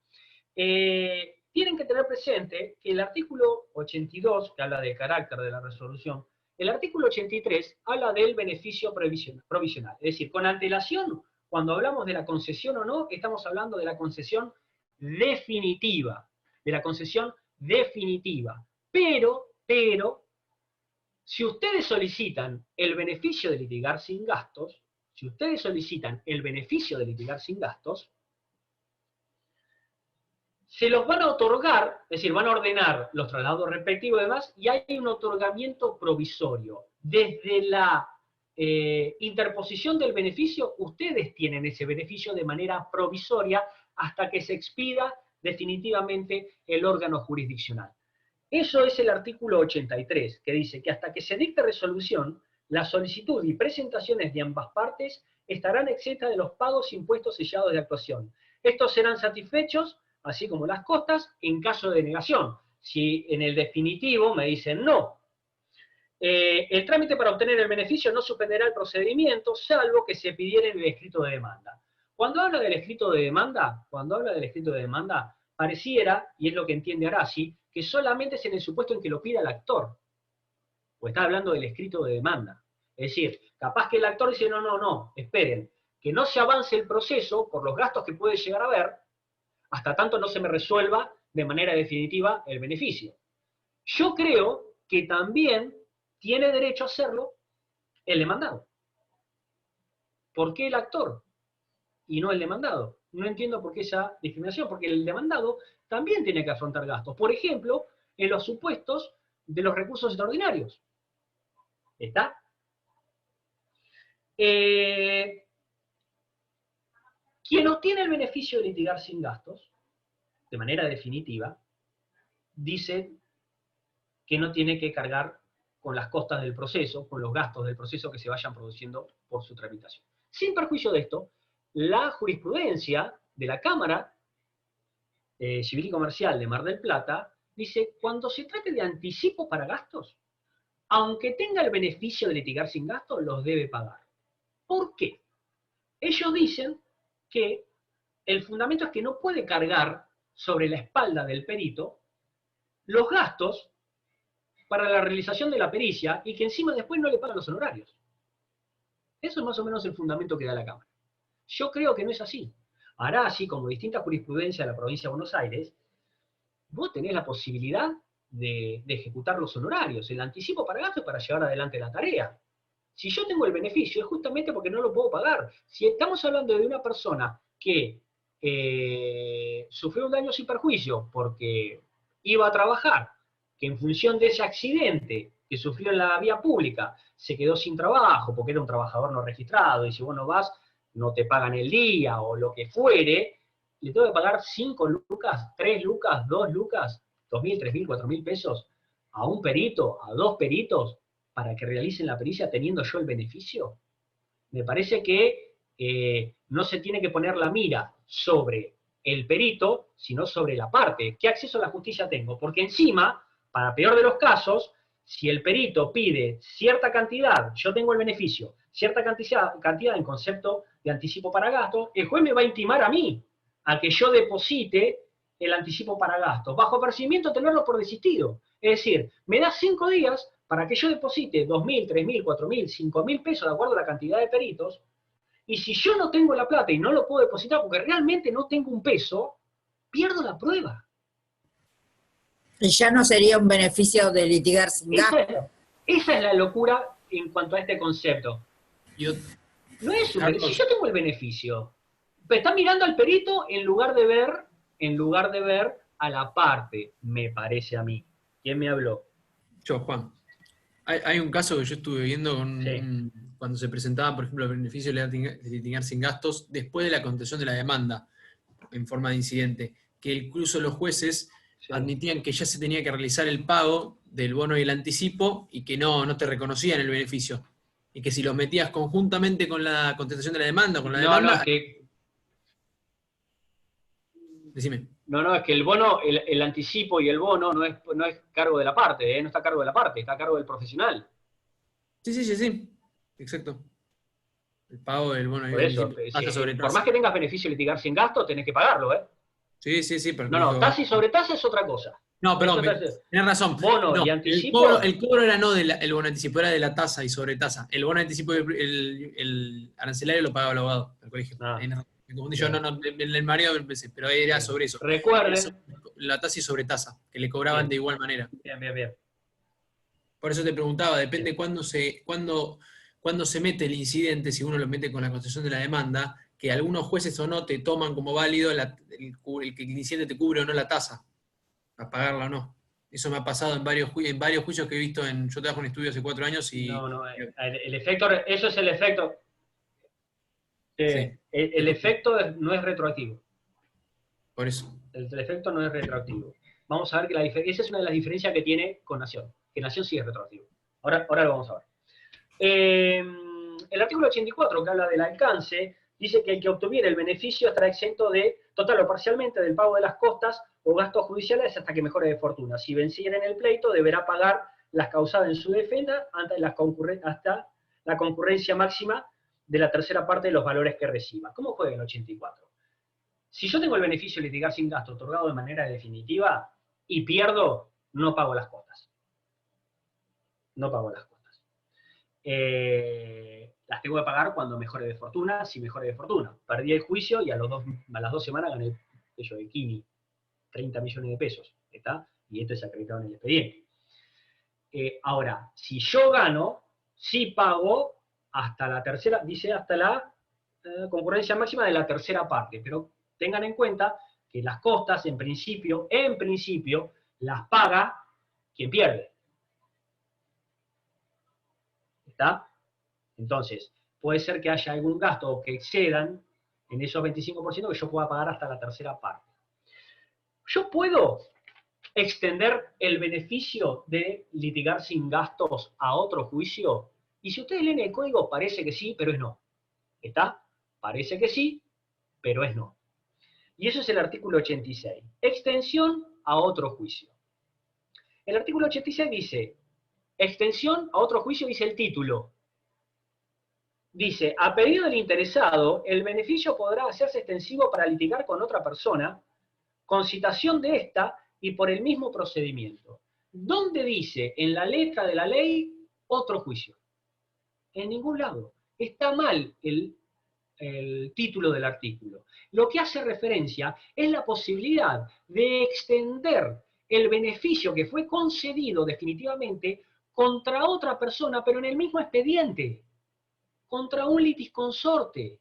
Tienen que tener presente que el artículo 82, que habla del carácter de la resolución, el artículo 83 habla del beneficio provisional. Es decir, con antelación, cuando hablamos de la concesión o no, estamos hablando de la concesión definitiva. De la concesión definitiva. Pero, si ustedes solicitan el beneficio de litigar sin gastos, se los van a otorgar, es decir, van a ordenar los traslados respectivos y demás, y hay un otorgamiento provisorio. Desde la interposición del beneficio, ustedes tienen ese beneficio de manera provisoria hasta que se expida definitivamente el órgano jurisdiccional. Eso es el artículo 83, que dice que hasta que se dicte resolución, la solicitud y presentaciones de ambas partes estarán exentas de los pagos impuestos sellados de actuación. Estos serán satisfechos, así como las costas, en caso de negación. Si en el definitivo me dicen no, el trámite para obtener el beneficio no suspenderá el procedimiento, salvo que se pidiera en el escrito de demanda. Cuando habla del escrito de demanda, pareciera, y es lo que entiende Arasi, que solamente es en el supuesto en que lo pida el actor. O está hablando del escrito de demanda. Es decir, capaz que el actor dice, no, esperen, que no se avance el proceso por los gastos que puede llegar a haber, hasta tanto no se me resuelva de manera definitiva el beneficio. Yo creo que también tiene derecho a hacerlo el demandado. ¿Por qué el actor y no el demandado? No entiendo por qué esa discriminación, porque el demandado también tiene que afrontar gastos. Por ejemplo, en los supuestos de los recursos extraordinarios. ¿Está? Quien obtiene el beneficio de litigar sin gastos, de manera definitiva, dice que no tiene que cargar con las costas del proceso, con los gastos del proceso que se vayan produciendo por su tramitación. Sin perjuicio de esto, la jurisprudencia de la Cámara Civil y Comercial de Mar del Plata dice, cuando se trate de anticipo para gastos, aunque tenga el beneficio de litigar sin gastos, los debe pagar. ¿Por qué? Ellos dicen que el fundamento es que no puede cargar sobre la espalda del perito los gastos para la realización de la pericia y que encima después no le pagan los honorarios. Eso es más o menos el fundamento que da la Cámara. Yo creo que no es así. Arasi, como distinta jurisprudencia de la provincia de Buenos Aires, vos tenés la posibilidad de ejecutar los honorarios, el anticipo para gastos para llevar adelante la tarea. Si yo tengo el beneficio es justamente porque no lo puedo pagar. Si estamos hablando de una persona que sufrió un daño sin perjuicio porque iba a trabajar, que en función de ese accidente que sufrió en la vía pública se quedó sin trabajo porque era un trabajador no registrado, y si vos no vas, no te pagan el día o lo que fuere, le tengo que pagar 5 lucas, 3 lucas, 2 lucas, 2.000, 3.000, 4.000 pesos a un perito, a 2 peritos, para que realicen la pericia teniendo yo el beneficio. Me parece que no se tiene que poner la mira sobre el perito, sino sobre la parte. ¿Qué acceso a la justicia tengo? Porque encima, para peor de los casos, si el perito pide cierta cantidad, yo tengo el beneficio, cierta cantidad en concepto de anticipo para gasto, el juez me va a intimar a mí a que yo deposite el anticipo para gastos. Bajo apercibimiento, tenerlo por desistido. Es decir, me da 5 días para que yo deposite 2.000, 3.000, 4.000, 5.000 pesos de acuerdo a la cantidad de peritos, y si yo no tengo la plata y no lo puedo depositar porque realmente no tengo un peso, pierdo la prueba. Y ya no sería un beneficio de litigar sin gasto. Esa es la locura en cuanto a este concepto. No es un beneficio, si yo tengo el beneficio, pero está mirando al perito en lugar de ver a la parte, me parece a mí. ¿Quién me habló? Yo, Juan. Hay un caso que yo estuve viendo cuando se presentaba, por ejemplo, el beneficio de litigar sin gastos después de la contención de la demanda en forma de incidente, que incluso los jueces admitían que ya se tenía que realizar el pago del bono y el anticipo y que no te reconocían el beneficio. Y que si los metías conjuntamente con la contestación de la demanda, No, que... Decime. No, es que el bono, el anticipo y el bono no es cargo de la parte, no está a cargo de la parte, está a cargo del profesional. Sí. Exacto. El pago del bono y Por el eso, anticipo pasa sobre por tasa. más que tengas beneficio de litigar sin gasto, tenés que pagarlo, ¿eh? Sí, pero... No, tasa y sobre tasa es otra cosa. No, perdón, tenés razón. Bono y anticipo. El cobro era no del bono anticipo, era de la tasa y sobre tasa. El bono anticipo, el arancelario lo pagaba el abogado del colegio. Me confundí yo, el mareo empecé, pero era sobre eso. Recuerden. La tasa y sobre tasa, que le cobraban de igual manera. Bien. Por eso te preguntaba, depende cuándo se mete el incidente, si uno lo mete con la concesión de la demanda, que algunos jueces o no te toman como válido el que el incidente te cubre o no la tasa, a pagarla o no. Eso me ha pasado en varios juicios que he visto yo trabajo en estudio hace 4 años y... No, el efecto, eso es el efecto. Sí. El efecto no es retroactivo. Por eso. El efecto no es retroactivo. Vamos a ver que esa es una de las diferencias que tiene con Nación. Que Nación sí es retroactivo. Ahora lo vamos a ver. El artículo 84, que habla del alcance, dice que el que obtuviera el beneficio estará exento de, total o parcialmente, del pago de las costas o gastos judiciales hasta que mejore de fortuna. Si venciera en el pleito, deberá pagar las causadas en su defensa hasta la concurrencia máxima de la tercera parte de los valores que reciba. ¿Cómo juega el 84? Si yo tengo el beneficio de litigar sin gasto otorgado de manera definitiva y pierdo, no pago las costas. No pago las costas. Las tengo que pagar cuando mejore de fortuna, si mejore de fortuna. Perdí el juicio y a las 2 semanas gané de Kini 30 millones de pesos. ¿Está? Y esto es acreditado en el expediente. Ahora, si yo gano, sí pago hasta la tercera, dice hasta la concurrencia máxima de la tercera parte, pero tengan en cuenta que las costas, en principio, las paga quien pierde. ¿Está? Entonces, puede ser que haya algún gasto que excedan en esos 25% que yo pueda pagar hasta la tercera parte. Yo puedo extender el beneficio de litigar sin gastos a otro juicio. Y si ustedes leen el código, parece que sí, pero es no. ¿Está? Parece que sí, pero es no. Y eso es el artículo 86. Extensión a otro juicio. El artículo 86 dice, extensión a otro juicio, dice el título. Dice, a pedido del interesado, el beneficio podrá hacerse extensivo para litigar con otra persona, con citación de esta y por el mismo procedimiento. ¿Dónde dice en la letra de la ley otro juicio? En ningún lado. Está mal el título del artículo. Lo que hace referencia es la posibilidad de extender el beneficio que fue concedido definitivamente contra otra persona, pero en el mismo expediente, contra un litisconsorte,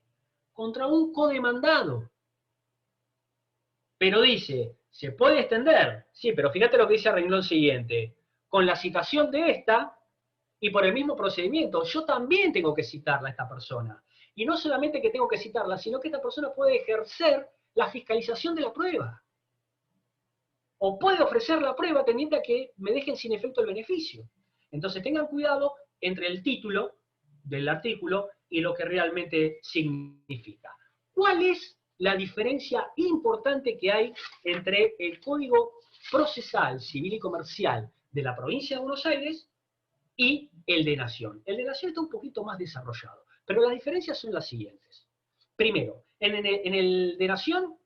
contra un codemandado. Pero dice, ¿se puede extender? Sí, pero fíjate lo que dice el renglón siguiente. Con la citación de esta y por el mismo procedimiento, yo también tengo que citarla a esta persona. Y no solamente que tengo que citarla, sino que esta persona puede ejercer la fiscalización de la prueba. O puede ofrecer la prueba tendiente a que me dejen sin efecto el beneficio. Entonces tengan cuidado entre el título del artículo y lo que realmente significa. ¿Cuál es la diferencia importante que hay entre el Código Procesal, Civil y Comercial de la provincia de Buenos Aires y el de Nación? El de Nación está un poquito más desarrollado, pero las diferencias son las siguientes. Primero, en el de Nación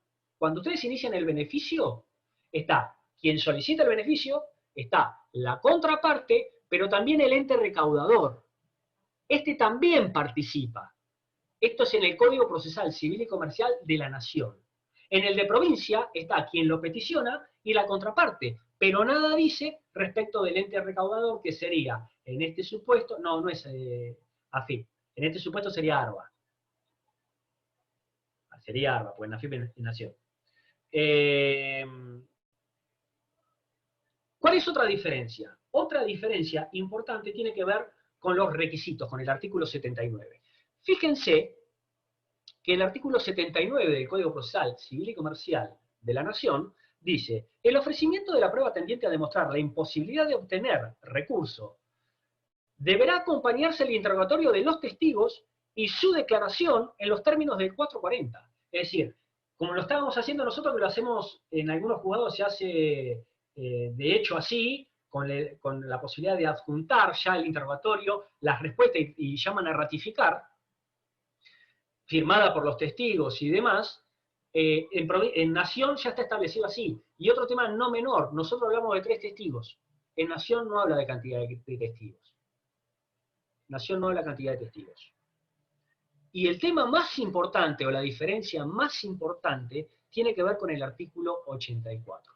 Cuando ustedes inician el beneficio, está quien solicita el beneficio, está la contraparte, pero también el ente recaudador. Este también participa. Esto es en el Código Procesal Civil y Comercial de la Nación. En el de provincia está quien lo peticiona y la contraparte, pero nada dice respecto del ente recaudador, que sería, en este supuesto, no es AFIP, en este supuesto sería ARBA. Sería ARBA, pues en AFIP es Nación. ¿Cuál es otra diferencia? Otra diferencia importante tiene que ver con los requisitos, con el artículo 79. Fíjense que el artículo 79 del Código Procesal Civil y Comercial de la Nación dice: el ofrecimiento de la prueba tendiente a demostrar la imposibilidad de obtener recurso deberá acompañarse el interrogatorio de los testigos y su declaración en los términos del 440. Es decir, como lo estábamos haciendo nosotros, que lo hacemos en algunos juzgados, se hace de hecho así, con la posibilidad de adjuntar ya el interrogatorio, las respuestas y llaman a ratificar, firmada por los testigos y demás. En Nación ya está establecido así. Y otro tema no menor, nosotros hablamos de 3 testigos. En Nación no habla de cantidad de testigos. Nación no habla de cantidad de testigos. Y el tema más importante, o la diferencia más importante, tiene que ver con el artículo 84.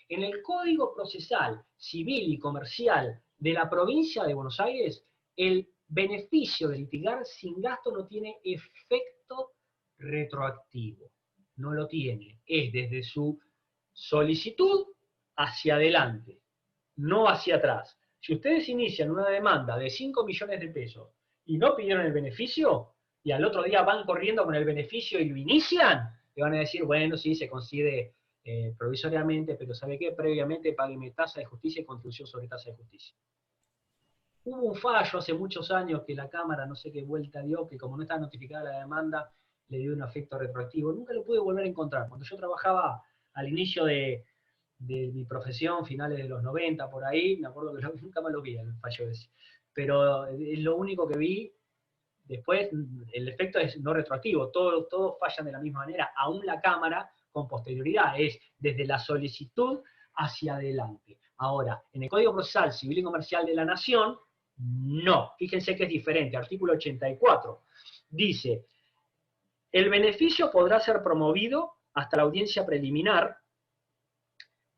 En el Código Procesal Civil y Comercial de la provincia de Buenos Aires, el beneficio de litigar sin gasto no tiene efecto retroactivo. No lo tiene. Es desde su solicitud hacia adelante, no hacia atrás. Si ustedes inician una demanda de 5 millones de pesos y no pidieron el beneficio, y al otro día van corriendo con el beneficio y lo inician, le van a decir, bueno, sí, se concede provisoriamente, pero ¿sabe qué? Previamente págueme tasa de justicia y contribución sobre tasa de justicia. Hubo un fallo hace muchos años que la Cámara, no sé qué vuelta dio, que como no estaba notificada la demanda, le dio un efecto retroactivo. Nunca lo pude volver a encontrar. Cuando yo trabajaba al inicio de mi profesión, finales de los 90, por ahí, me acuerdo que nunca más lo vi, el fallo ese. Pero es lo único que vi. Después, el efecto es no retroactivo. Todos fallan de la misma manera. Aún la Cámara, con posterioridad, es desde la solicitud hacia adelante. Ahora, en el Código Procesal Civil y Comercial de la Nación, no. Fíjense que es diferente. Artículo 84 dice: el beneficio podrá ser promovido hasta la audiencia preliminar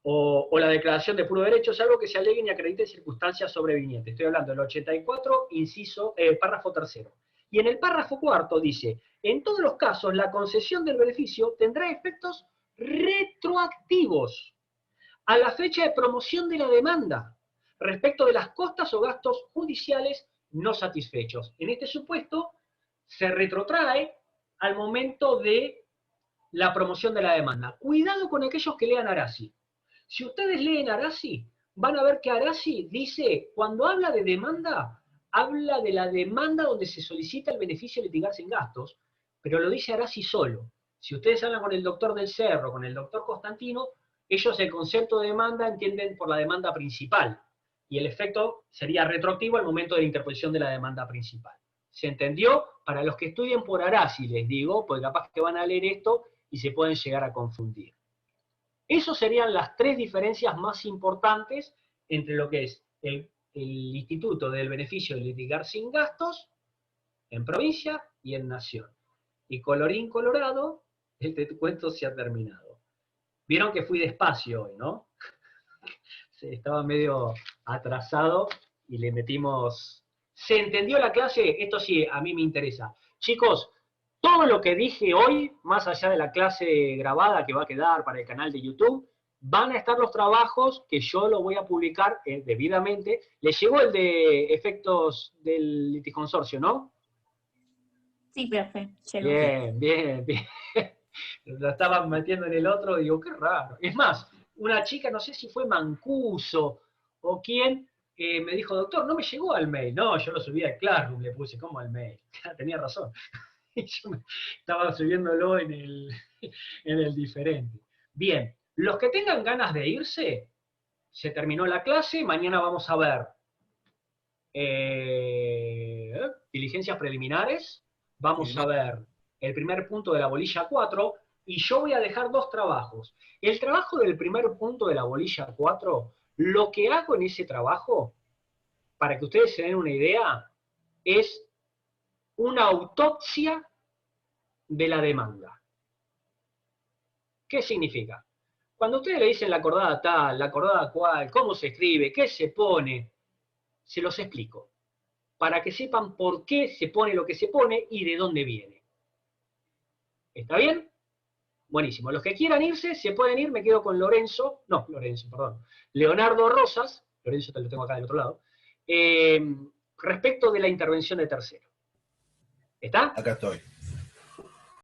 o la declaración de puro derecho, salvo que se aleguen y acrediten circunstancias sobrevinientes. Estoy hablando del 84, párrafo 3. Y en el párrafo 4 dice: en todos los casos, la concesión del beneficio tendrá efectos retroactivos a la fecha de promoción de la demanda, respecto de las costas o gastos judiciales no satisfechos. En este supuesto, se retrotrae al momento de la promoción de la demanda. Cuidado con aquellos que lean Arasi. Si ustedes leen Arasi, van a ver que Arasi dice, cuando habla de demanda, habla de la demanda donde se solicita el beneficio de litigar sin gastos, pero lo dice Arasi solo. Si ustedes hablan con el doctor del Cerro, con el doctor Constantino, ellos el concepto de demanda entienden por la demanda principal, y el efecto sería retroactivo al momento de la interposición de la demanda principal. ¿Se entendió? Para los que estudien por Arasi, les digo, porque capaz que van a leer esto y se pueden llegar a confundir. Esas serían las 3 diferencias más importantes entre lo que es el instituto del beneficio de litigar sin gastos en provincia y en nación. Y colorín colorado, este cuento se ha terminado. Vieron que fui despacio hoy, ¿no? Estaba medio atrasado y le metimos... ¿Se entendió la clase? Esto sí, a mí me interesa. Chicos, todo lo que dije hoy, más allá de la clase grabada que va a quedar para el canal de YouTube, van a estar los trabajos que yo lo voy a publicar debidamente. Les llegó el de efectos del liticonsorcio, ¿no? Sí, profe. Llegó. Bien. Lo estaba metiendo en el otro y digo, qué raro. Es más, una chica, no sé si fue Mancuso o quién, me dijo, doctor, no me llegó al mail. No, yo lo subí al Classroom, le puse como al mail. Tenía razón. Yo estaba subiéndolo en el diferente. Bien, los que tengan ganas de irse, se terminó la clase, mañana vamos a ver diligencias preliminares, vamos a ver el primer punto de la bolilla 4, y yo voy a dejar 2 trabajos. El trabajo del primer punto de la bolilla 4, lo que hago en ese trabajo, para que ustedes se den una idea, es una autopsia de la demanda. ¿Qué significa? Cuando ustedes le dicen la acordada tal, la acordada cual, cómo se escribe, qué se pone, se los explico, para que sepan por qué se pone lo que se pone y de dónde viene. ¿Está bien? Buenísimo. Los que quieran irse, se pueden ir, me quedo con Leonardo Rosas, Lorenzo te lo tengo acá del otro lado, respecto de la intervención de tercero. ¿Está? Acá estoy.